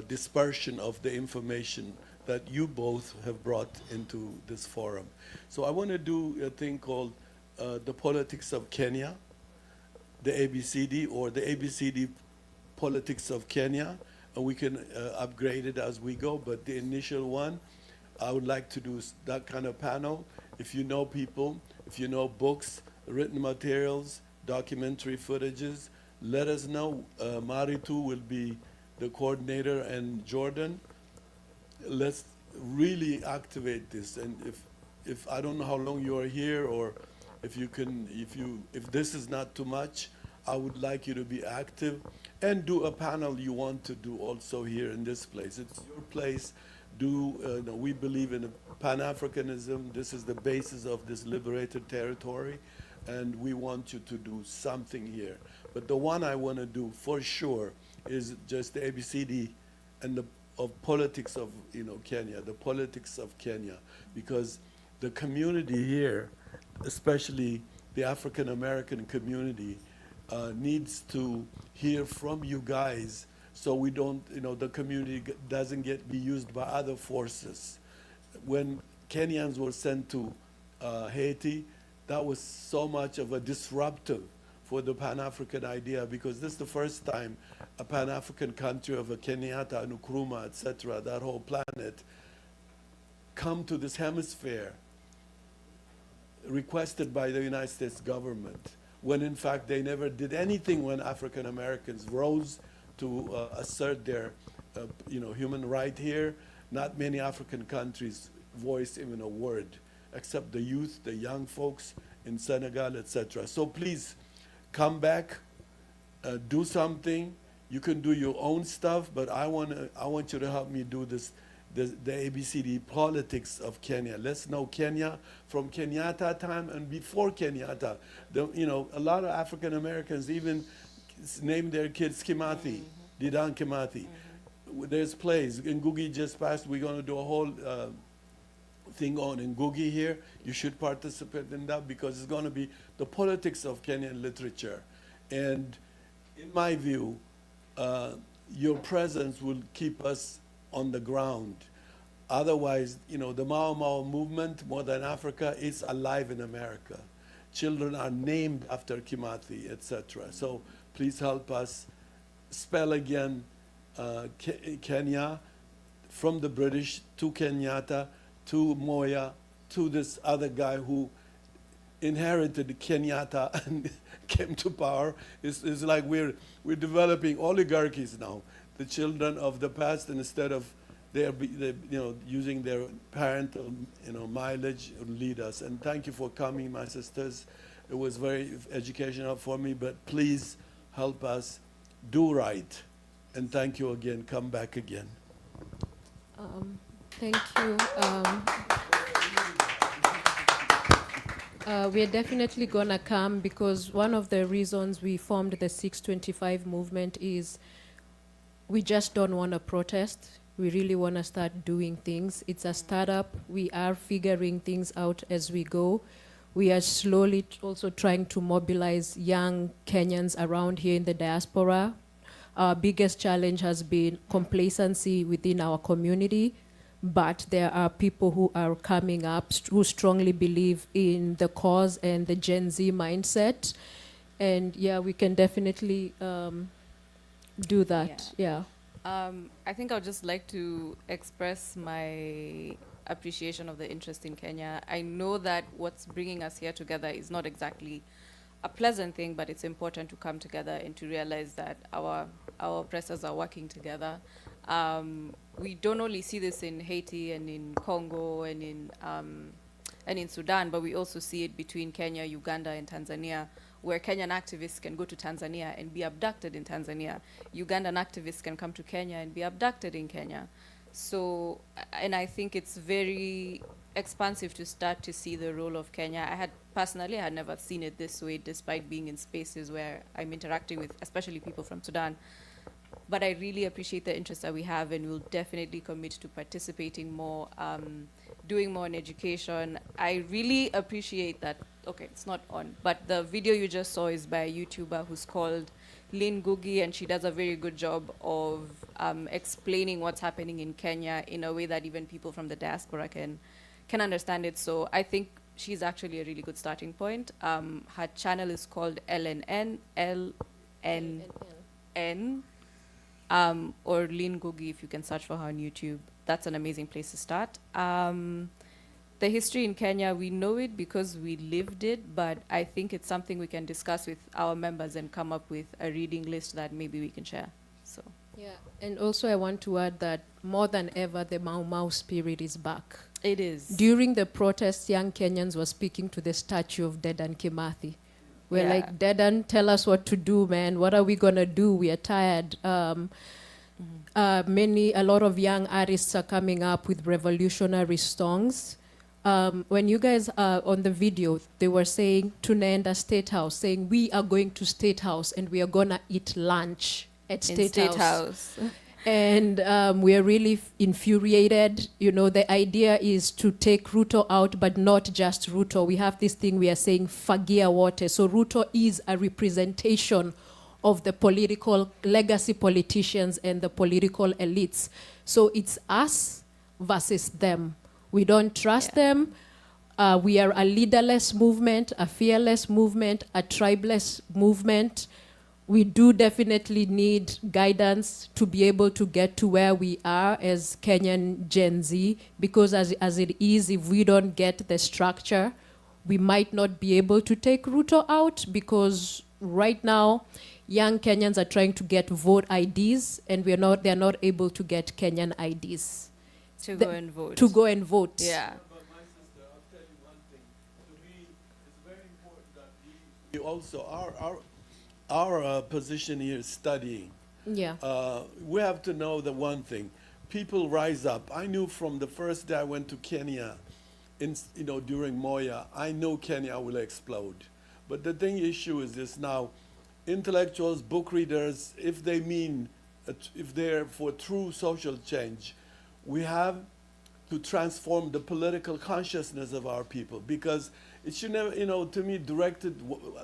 dispersion of the information that you both have brought into this forum. So I want to do a thing called the politics of Kenya, the ABCD, or the ABCD politics of Kenya, and we can upgrade it as we go, but the initial one, I would like to do that kind of panel. If you know people, if you know books, written materials, documentary footages, let us know. Maritu will be the coordinator, and Jordan. Let's really activate this. And if I don't know how long you are here, or if this is not too much, I would like you to be active and do a panel you want to do also here in this place. It's your place. We believe in Pan-Africanism. This is the basis of this liberated territory, and we want you to do something here. But the one I want to do for sure is just the ABCD and of politics of Kenya, the politics of Kenya, because the community here, especially the African American community, needs to hear from you guys, so we don't, the community doesn't be used by other forces. When Kenyans were sent to Haiti, that was so much of a disruptive for the Pan-African idea, because this is the first time a Pan-African country of a Kenyatta, Nkrumah, etc., that whole planet, come to this hemisphere requested by the United States government, when in fact they never did anything when African Americans rose to assert their human right here. Not many African countries voiced even a word, except the youth, the young folks in Senegal, etc. So please come back, do something. You can do your own stuff, but I want you to help me do this, the ABCD politics of Kenya. Let's know Kenya from Kenyatta time and before Kenyatta. A lot of African Americans even name their kids Kimathi, Didan Kimathi. There's plays. Ngugi just passed. We're going to do a whole thing on Ngugi here. You should participate in that, because it's going to be the politics of Kenyan literature. And in my view, your presence will keep us on the ground. Otherwise, the Mau Mau movement, Modern Africa, is alive in America. Children are named after Kimathi, etc. So please help us spell again Kenya, from the British to Kenyatta to Moya to this other guy who inherited Kenyatta and came to power. It's like we're developing oligarchies now, the children of the past, instead of using their parental mileage to lead us. And thank you for coming, my sisters. It was very educational for me, but please help us do right. And thank you again. Come back again. Thank you. We're definitely going to come, because one of the reasons we formed the 625 movement is we just don't want to protest. We really want to start doing things. It's a startup. We are figuring things out as we go. We are slowly also trying to mobilize young Kenyans around here in the diaspora. Our biggest challenge has been complacency within our community, but there are people who are coming up who strongly believe in the cause and the Gen Z mindset. And yeah, we can definitely do that. Yeah. I think I would just like to express my appreciation of the interest in Kenya. I know that what's bringing us here together is not exactly a pleasant thing, but it's important to come together and to realize that our oppressors are working together. We don't only see this in Haiti and in Congo and in Sudan, but we also see it between Kenya, Uganda, and Tanzania, where Kenyan activists can go to Tanzania and be abducted in Tanzania. Ugandan activists can come to Kenya and be abducted in Kenya. So, and I think it's very expansive to start to see the role of Kenya. I had never seen it this way, despite being in spaces where I'm interacting with, especially people from Sudan. But I really appreciate the interest that we have, and we'll definitely commit to participating more, doing more in education. I really appreciate that. Okay, it's not on, but the video you just saw is by a YouTuber who's called Lynn Gugi, and she does a very good job of explaining what's happening in Kenya in a way that even people from the diaspora can understand it. So I think she's actually a really good starting point. Her channel is called LNN, or Lynn Gugi, if you can search for her on YouTube. That's an amazing place to start. The history in Kenya, we know it because we lived it, but I think it's something we can discuss with our members and come up with a reading list that maybe we can share. So. Yeah, and also I want to add that more than ever, the Mau Mau spirit is back. It is. During the protests, young Kenyans were speaking to the statue of Dedan Kimathi. We're like, Dedan, tell us what to do, man. What are we going to do? We are tired. A lot of young artists are coming up with revolutionary songs. When you guys are on the video, they were saying, Tunaenda State House, saying, we are going to State House and we are going to eat lunch at State House. And we are really infuriated. You know, the idea is to take Ruto out, but not just Ruto. We have this thing we are saying, Fagia Wote. So Ruto is a representation of the political legacy politicians and the political elites. So it's us versus them. We don't trust them. We are a leaderless movement, a fearless movement, a tribeless movement. We do definitely need guidance to be able to get to where we are as Kenyan Gen Z, because as it is, if we don't get the structure, we might not be able to take Ruto out, because right now, young Kenyans are trying to get vote IDs, and they're not able to get Kenyan IDs. To go and vote. To go and vote. Yeah. But my sister, I'll tell you one thing. To me, it's very important that we also, our position here is studying. Yeah. We have to know the one thing. People rise up. I knew from the first day I went to Kenya, during Moya, I know Kenya will explode. But the issue is this now. Intellectuals, book readers, if they're for true social change, we have to transform the political consciousness of our people, because it should never, to me, directed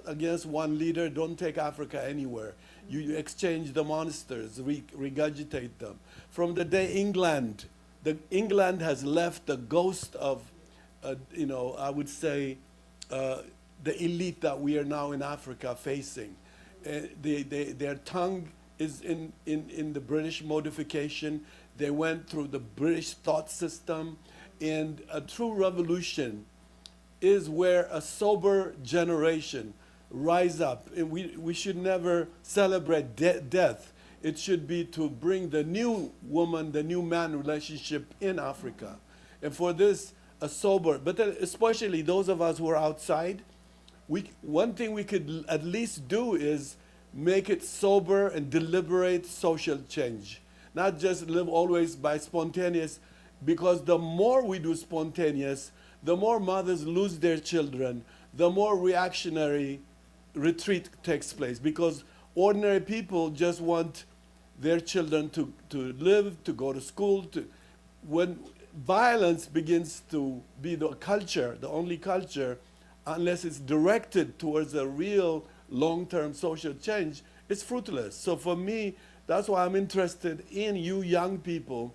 against one leader. Don't take Africa anywhere. You exchange the monsters, regurgitate them. From the day England has left the ghost of, I would say, the elite that we are now in Africa facing. Their tongue is in the British modification. They went through the British thought system, and a true revolution is where a sober generation rise up. And we should never celebrate death. It should be to bring the new woman, the new man relationship in Africa. And for this, a sober, but then especially those of us who are outside, one thing we could at least do is make it sober and deliberate social change. Not just live always by spontaneous, because the more we do spontaneous, the more mothers lose their children, the more reactionary retreat takes place, because ordinary people just want their children to live, to go to school. When violence begins to be the culture, the only culture, unless it's directed towards a real long-term social change, it's fruitless. So for me, that's why I'm interested in you young people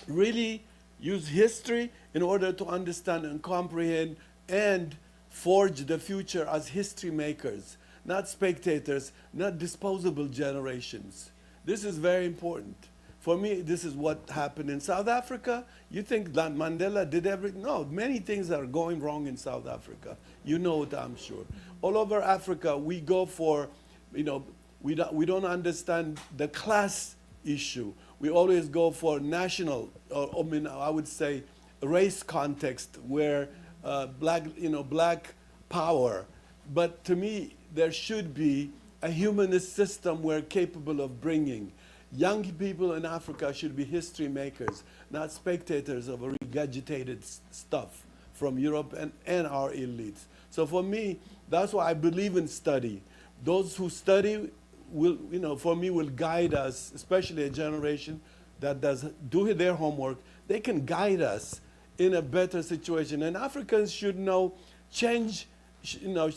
really use history in order to understand and comprehend and forge the future as history makers, not spectators, not disposable generations. This is very important. For me, this is what happened in South Africa. You think that Mandela did everything? No, many things are going wrong in South Africa. You know it, I'm sure. All over Africa, we go for, we don't understand the class issue. We always go for national, I would say, race context where black power. But to me, there should be a humanist system we're capable of bringing. Young people in Africa should be history makers, not spectators of regurgitated stuff from Europe and our elites. So for me, that's why I believe in study. Those who study will, for me, will guide us, especially a generation that does do their homework. They can guide us in a better situation. And Africans should know change,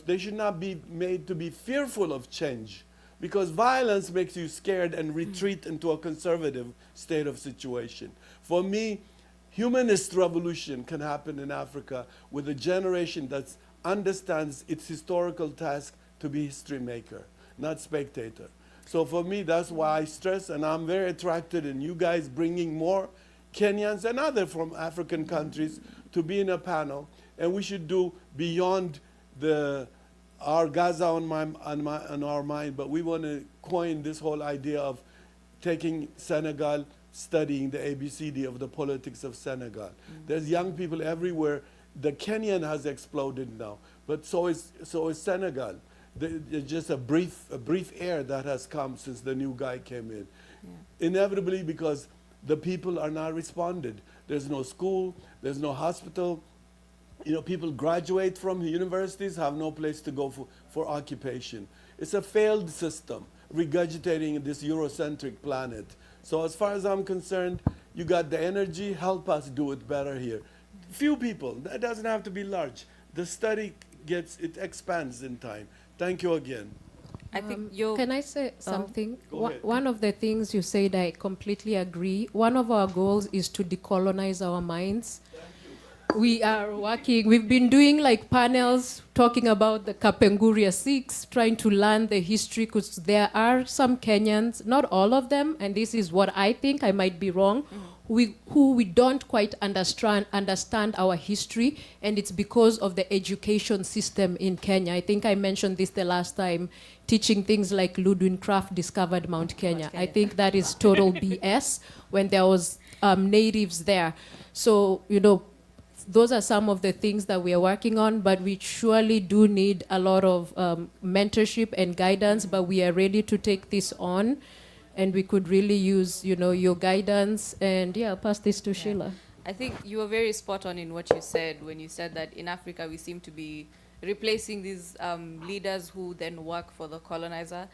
they should not be made to be fearful of change, because violence makes you scared and retreat into a conservative state of situation. For me, humanist revolution can happen in Africa with a generation that understands its historical task to be history maker, not spectator. So for me, that's why I stress, and I'm very attracted in you guys bringing more Kenyans and other from African countries to be in a panel. And we should do beyond our Gaza on our mind, but we want to coin this whole idea of taking Senegal, studying the ABCD of the politics of Senegal. There's young people everywhere. The Kenyan has exploded now, but so is Senegal. There's just a brief air that has come since the new guy came in. Yeah. Inevitably, because the people are not responded. There's no school, there's no hospital. People graduate from universities, have no place to go for occupation. It's a failed system, regurgitating this Eurocentric planet. So as far as I'm concerned, you got the energy, help us do it better here. Few people, that doesn't have to be large. The study it expands in time. Thank you again. I think Can I say something? Go ahead. One of the things you said, I completely agree. One of our goals is to decolonize our minds. We are working, we've been doing like panels talking about the Kapenguria 6, trying to learn the history, because there are some Kenyans, not all of them, and this is what I think, I might be wrong, who we don't quite understand our history, and it's because of the education system in Kenya. I think I mentioned this the last time, teaching things like Ludwig Kraft discovered Mount Kenya. I think that is total BS when there was natives there. So, those are some of the things that we are working on, but we surely do need a lot of mentorship and guidance, but we are ready to take this on, and we could really use, your guidance. And I'll pass this to Sheila. I think you were very spot on in what you said when you said that in Africa we seem to be replacing these leaders who then work for the colonizer.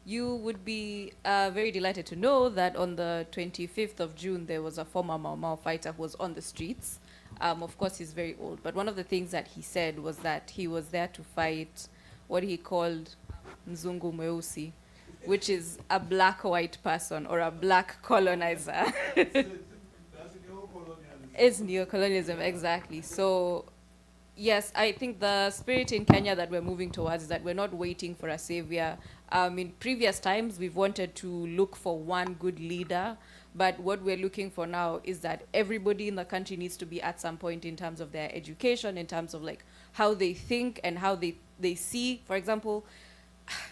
You would be very delighted to know that on the 25th of June, there was a former Mau Mau fighter who was on the streets. Of course, he's very old, but one of the things that he said was that he was there to fight what he called Mzungu Mweusi, which is a black-white person or a black colonizer. It's neocolonialism, exactly. So, yes, I think the spirit in Kenya that we're moving towards is that we're not waiting for a savior. In previous times, we've wanted to look for one good leader, but what we're looking for now is that everybody in the country needs to be at some point in terms of their education, in terms of like how they think and how they see. For example,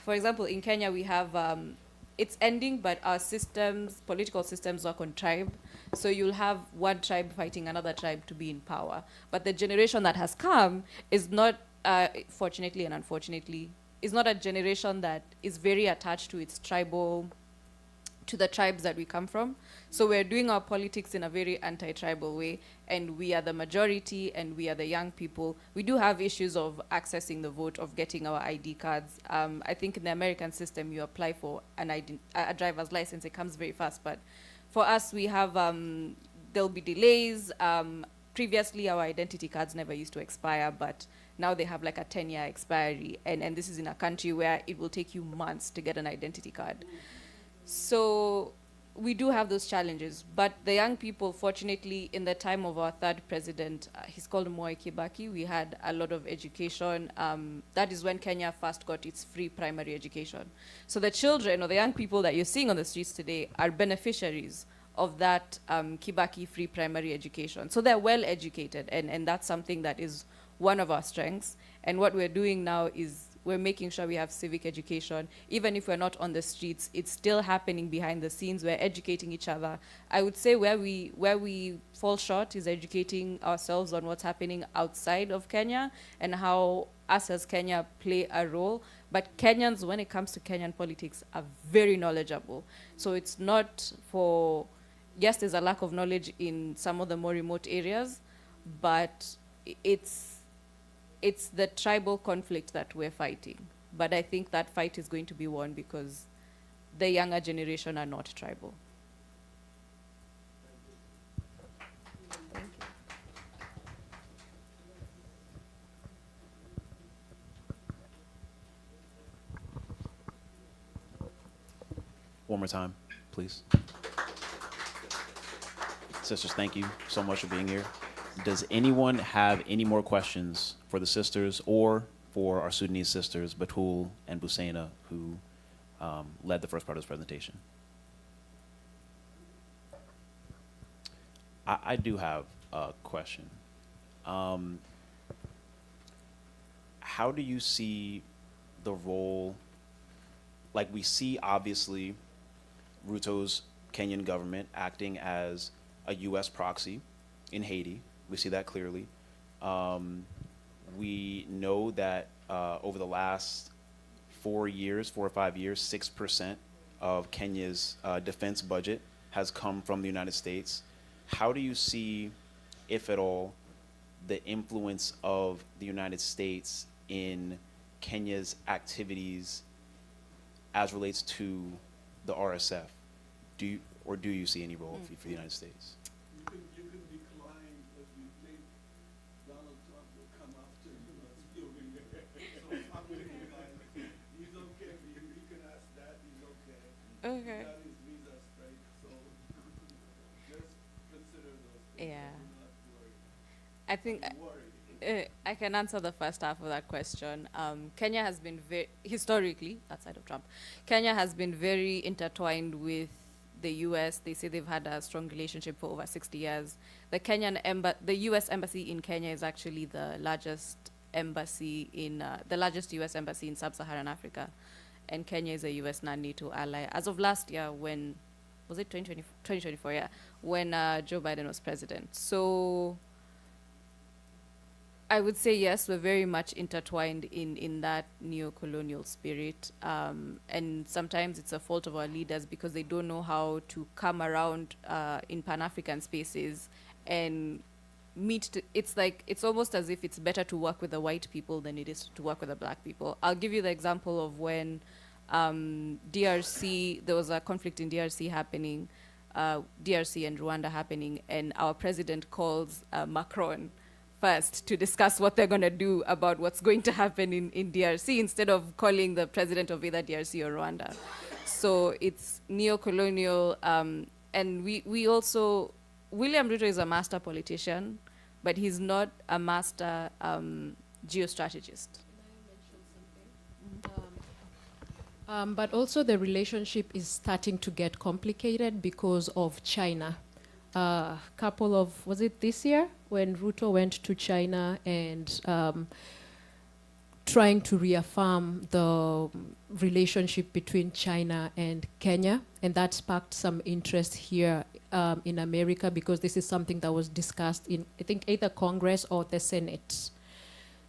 in Kenya, we have, it's ending, but our systems, political systems work on tribe. So you'll have one tribe fighting another tribe to be in power. But the generation that has come is not, fortunately and unfortunately, is not a generation that is very attached to its tribal, to the tribes that we come from. So we're doing our politics in a very anti-tribal way, and we are the majority, and we are the young people. We do have issues of accessing the vote, of getting our ID cards. I think in the American system, you apply for a driver's license, it comes very fast. But for us, we have, there'll be delays. Previously, our identity cards never used to expire, but now they have like a 10-year expiry. And this is in a country where it will take you months to get an identity card. So we do have those challenges, but the young people, fortunately, in the time of our third president, he's called Mwai Kibaki, we had a lot of education. That is when Kenya first got its free primary education. So the children or the young people that you're seeing on the streets today are beneficiaries of that Kibaki free primary education. So they're well educated, and that's something that is one of our strengths. And what we're doing now is we're making sure we have civic education. Even if we're not on the streets, it's still happening behind the scenes. We're educating each other. I would say where we fall short is educating ourselves on what's happening outside of Kenya and how us as Kenya play a role. But Kenyans, when it comes to Kenyan politics, are very knowledgeable. So it's not for, yes, there's a lack of knowledge in some of the more remote areas, but it's the tribal conflict that we're fighting. But I think that fight is going to be won because the younger generation are not tribal. Thank you. One more time, please. Sisters, thank you so much for being here. Does anyone have any more questions for the sisters or for our Sudanese sisters, Batul and Busaina, who led the first part of this presentation? I do have a question. How do you see the role, like we see obviously Ruto's Kenyan government acting as a US proxy in Haiti. We see that clearly. We know that over the last 4 or 5 years, 6% of Kenya's defense budget has come from the United States. How do you see, if at all, the influence of the United States in Kenya's activities as relates to the RSF? Do you see any role for the United States? You can decline if you think Donald Trump will come after you. So I'm going to decline. He's okay. You can ask that. He's okay. Okay. He got his visa straight. So just consider those things. Yeah. Do not worry. I think I can answer the first half of that question. Kenya has been historically, outside of Trump, Kenya has been very intertwined with the U.S. They say they've had a strong relationship for over 60 years. The U.S. embassy in Kenya is actually the largest embassy the largest U.S. embassy in sub-Saharan Africa, and Kenya is a U.S. non-NATO ally. As of last year, was it 2024? Yeah, when Joe Biden was president. So I would say yes, we're very much intertwined in that neo-colonial spirit. And sometimes it's a fault of our leaders because they don't know how to come around in Pan-African spaces and it's almost as if it's better to work with the white people than it is to work with the black people. I'll give you the example of when DRC, there was a conflict in DRC happening, DRC and Rwanda happening, and our president calls Macron first to discuss what they're going to do about what's going to happen in DRC instead of calling the president of either DRC or Rwanda. So it's neo-colonial, and we also, William Ruto is a master politician, but he's not a master geostrategist. But also the relationship is starting to get complicated because of China. Couple of, was it this year when Ruto went to China and trying to reaffirm the relationship between China and Kenya, and that sparked some interest here in America because this is something that was discussed in, I think, either Congress or the Senate.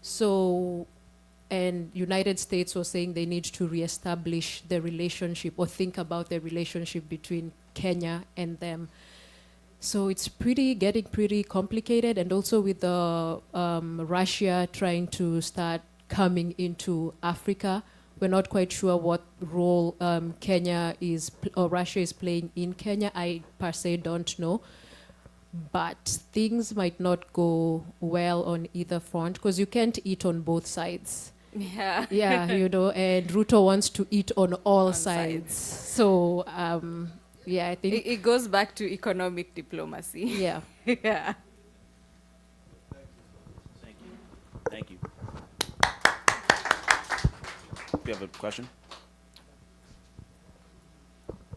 So, and United States was saying they need to reestablish the relationship or think about the relationship between Kenya and them. So it's getting pretty complicated, and also with the Russia trying to start coming into Africa, we're not quite sure what role Kenya is or Russia is playing in Kenya. I per se don't know, but things might not go well on either front because you can't eat on both sides. Yeah. Yeah, you know, and Ruto wants to eat on all On sides. So, yeah, I think. It goes back to economic diplomacy. Yeah. Yeah. Thank you. Thank you. We have a question?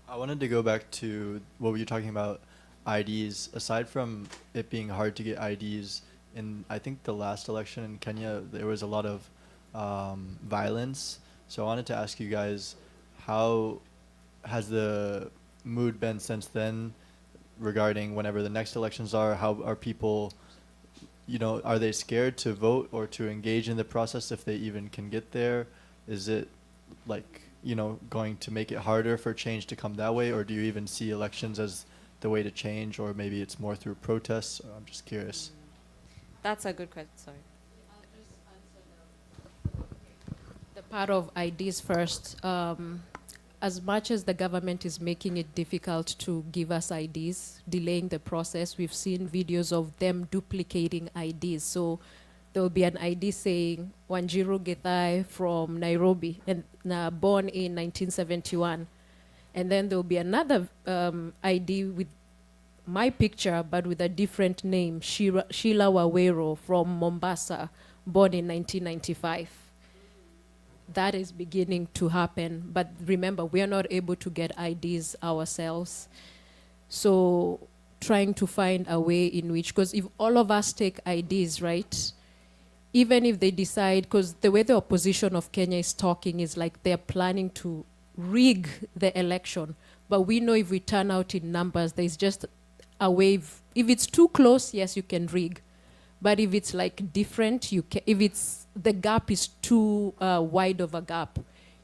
I wanted to go back to what we were talking about, IDs. Aside from it being hard to get IDs, in I think the last election in Kenya, there was a lot of violence. So I wanted to ask you guys, how has the mood been since then regarding whenever the next elections are? How are people, you know, are they scared to vote or to engage in the process if they even can get there? Is it like, you know, going to make it harder for change to come that way, or do you even see elections as the way to change, or maybe it's more through protests? I'm just curious. That's a good question. Sorry. The part of IDs first. As much as the government is making it difficult to give us IDs, delaying the process, we've seen videos of them duplicating IDs. So there will be an ID saying Wanjiru Githai from Nairobi and born in 1971. And then there will be another ID with my picture, but with a different name, Sheila Wawero from Mombasa, born in 1995. That is beginning to happen. But remember, we are not able to get IDs ourselves. So trying to find a way in which, because if all of us take IDs, right, even if they decide, because the way the opposition of Kenya is talking is like they're planning to rig the election. But we know if we turn out in numbers, there's just a way. If it's too close, yes, you can rig. But if it's like different, if it's the gap is too wide of a gap,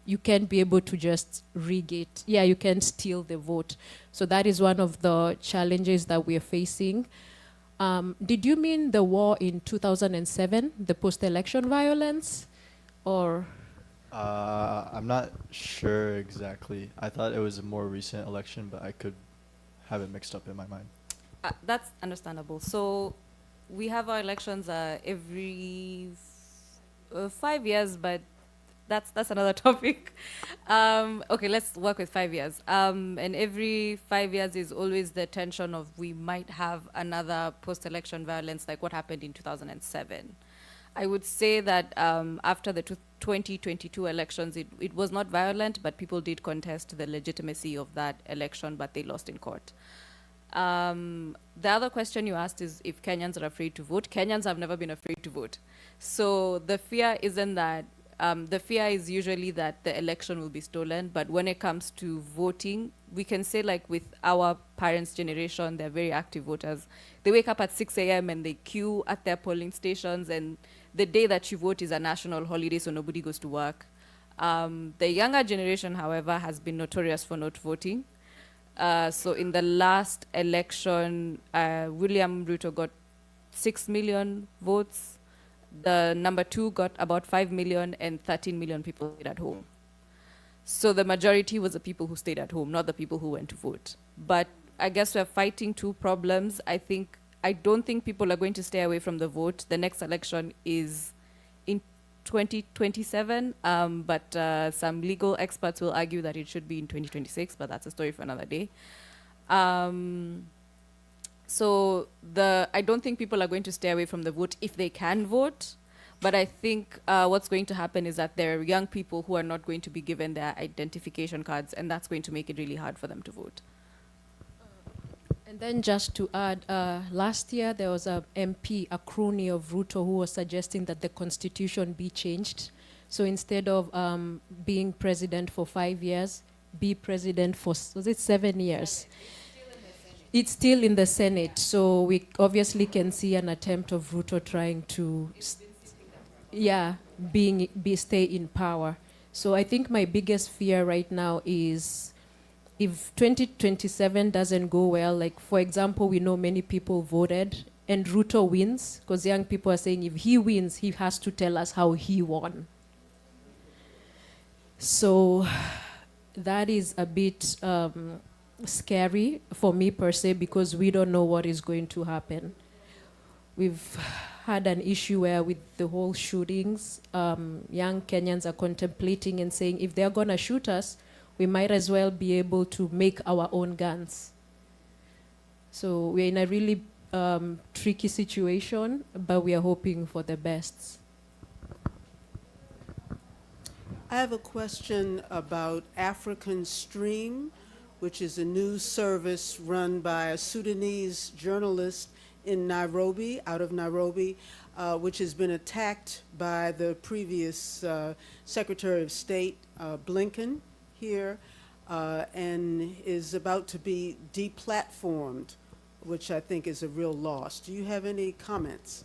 you can't be able to just rig it. Yeah, you can steal the vote. So that is one of the challenges that we are facing. Did you mean the war in 2007, the post-election violence, or? I'm not sure exactly. I thought it was a more recent election, but I could have it mixed up in my mind. That's understandable. So we have our elections every 5 years, but that's another topic. Okay, let's work with 5 years. And every 5 years is always the tension of we might have another post-election violence like what happened in 2007. I would say that after the 2022 elections, it was not violent, but people did contest the legitimacy of that election, but they lost in court. The other question you asked is if Kenyans are afraid to vote. Kenyans have never been afraid to vote. So the fear isn't that, the fear is usually that the election will be stolen. But when it comes to voting, we can say like with our parents' generation, they're very active voters. They wake up at 6 a.m. and they queue at their polling stations. And the day that you vote is a national holiday, so nobody goes to work. The younger generation, however, has been notorious for not voting. So in the last election, William Ruto got 6 million votes. The number two got about 5 million, and 13 million people stayed at home. So the majority was the people who stayed at home, not the people who went to vote. But I guess we're fighting two problems. I don't think people are going to stay away from the vote. The next election is in 2027, but some legal experts will argue that it should be in 2026, but that's a story for another day. So I don't think people are going to stay away from the vote if they can vote, But I think what's going to happen is that there are young people who are not going to be given their identification cards, and that's going to make it really hard for them to vote. And then just to add, last year there was a MP, a crony of Ruto, who was suggesting that the constitution be changed. So instead of being president for 5 years, be president for, was it 7 years? It's still in the Senate, so we obviously can see an attempt of Ruto trying to, stay in power. So I think my biggest fear right now is if 2027 doesn't go well, like for example, we know many people voted and Ruto wins, because young people are saying if he wins, he has to tell us how he won. So that is a bit scary for me per se, because we don't know what is going to happen. We've had an issue where with the whole shootings, young Kenyans are contemplating and saying if they're gonna shoot us, we might as well be able to make our own guns. So we're in a really tricky situation, but we are hoping for the best. I have a question about African Stream, which is a news service run by a Sudanese journalist in Nairobi, out of Nairobi, which has been attacked by the previous Secretary of State, Blinken, here, and is about to be deplatformed, which I think is a real loss. Do you have any comments?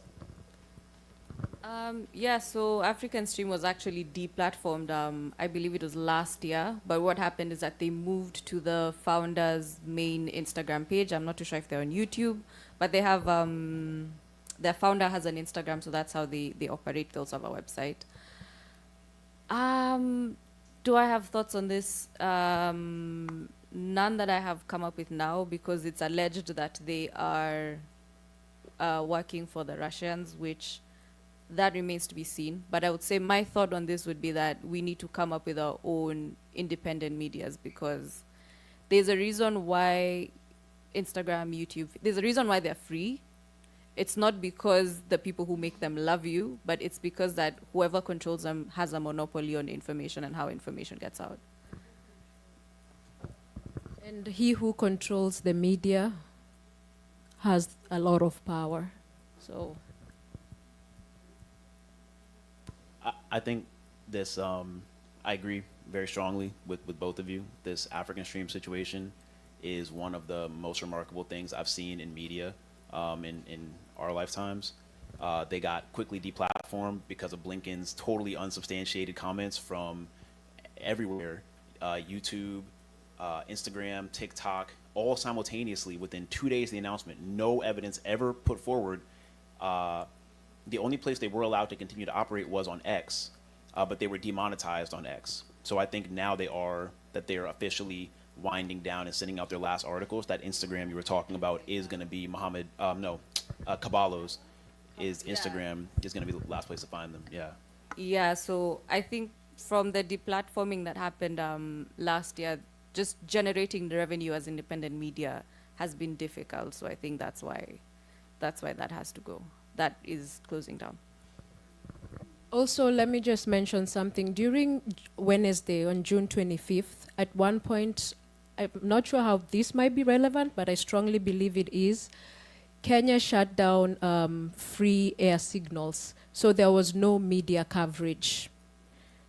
Yeah, so African Stream was actually deplatformed, I believe it was last year, but what happened is that they moved to the founder's main Instagram page. I'm not too sure if they're on YouTube, but they have, their founder has an Instagram, so that's how they operate. They also have a website. Do I have thoughts on this? None that I have come up with now, because it's alleged that they are working for the Russians, which that remains to be seen. But I would say my thought on this would be that we need to come up with our own independent medias, because there's a reason why Instagram, YouTube, there's a reason why they're free. It's not because the people who make them love you, but it's because that whoever controls them has a monopoly on information and how information gets out. And he who controls the media has a lot of power. So I think this, I agree very strongly with both of you. This African Stream situation is one of the most remarkable things I've seen in media in our lifetimes. They got quickly deplatformed because of Blinken's totally unsubstantiated comments from everywhere, YouTube, Instagram, TikTok, all simultaneously within 2 days of the announcement. No evidence ever put forward. The only place they were allowed to continue to operate was on X, but they were demonetized on X. So I think now they are officially winding down and sending out their last articles. That Instagram you were talking about is going to be Caballo's Instagram is going to be the last place to find them. Yeah. Yeah, so I think from the deplatforming that happened last year, just generating the revenue as independent media has been difficult. So I think that's why that has to go. That is closing down. also, let me just mention something. During Wednesday on June 25th, at one point, I'm not sure how this might be relevant, but I strongly believe it is. Kenya shut down free air signals, so there was no media coverage.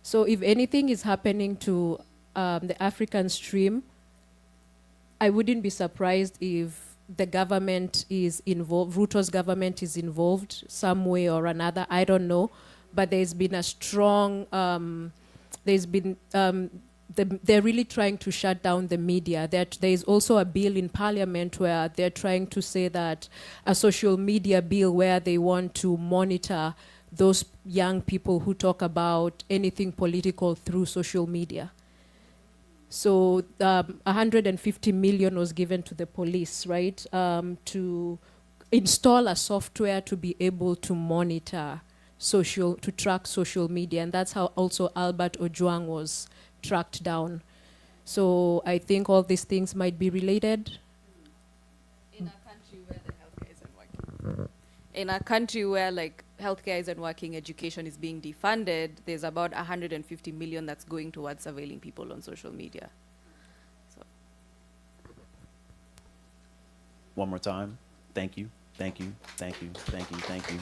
So if anything is happening to the African Stream, I wouldn't be surprised if the government is involved, Ruto's government is involved some way or another, I don't know. But there's been a strong, they're really trying to shut down the media. There is also a bill in parliament where they're trying to say that a social media bill where they want to monitor those young people who talk about anything political through social media. So 150 million was given to the police, right, to install a software to be able to monitor to track social media. And that's how also Albert Ojwang was tracked down. So I think all these things might be related. In a country where the healthcare isn't working. In a country where like healthcare isn't working, education is being defunded, there's about 150 million that's going towards surveilling people on social media. So. One more time. Thank you, thank you, thank you, thank you, thank you.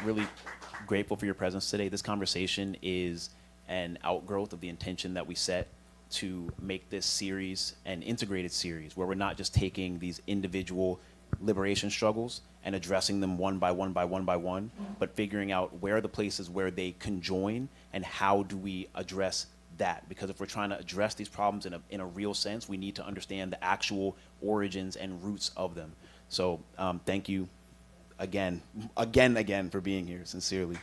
Really grateful for your presence today. This conversation is an outgrowth of the intention that we set to make this series an integrated series where we're not just taking these individual liberation struggles and addressing them one by one by one by one, but figuring out where are the places where they conjoin and how do we address that. Because if we're trying to address these problems in a real sense, we need to understand the actual origins and roots of them. So thank you again for being here, sincerely.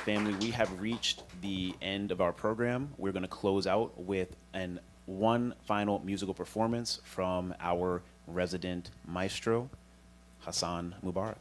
Family, we have reached the end of our program. We're going to close out with one final musical performance from our resident maestro, Hassan Mubarak.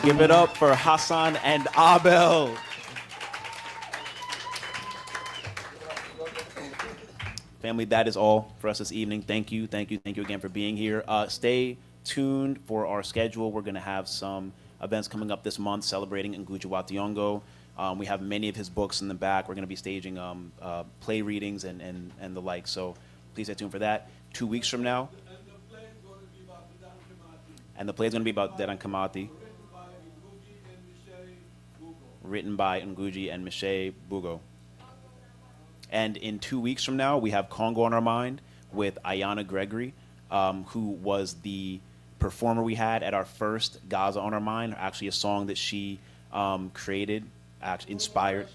Give it up for Hassan and Abel. Family, that is all for us this evening. Thank you again for being here. Stay tuned for our schedule. We're going to have some events coming up this month celebrating Ngugi wa Thiong'o. We have many of his books in the back. We're going to be staging play readings and the like. So please stay tuned for that. 2 weeks from now. And the play is going to be about Dedan Kamati. Written by Ngugi and Miche Bugo. And in 2 weeks from now, we have Congo on our mind with Ayana Gregory, who was the performer we had at our first Gaza on our mind, actually a song that she created, actually inspired.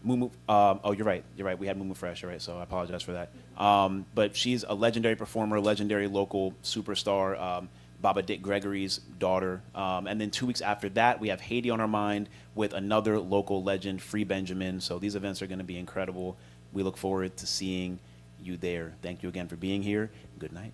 Mumu, oh, you're right. We had Mumu Fresh, all right, so I apologize for that. But she's a legendary performer, legendary local superstar, Baba Dick Gregory's daughter. And then 2 weeks after that, we have Haiti on our mind with another local legend, Free Benjamin. So these events are going to be incredible. We look forward to seeing you there. Thank you again for being here. Good night.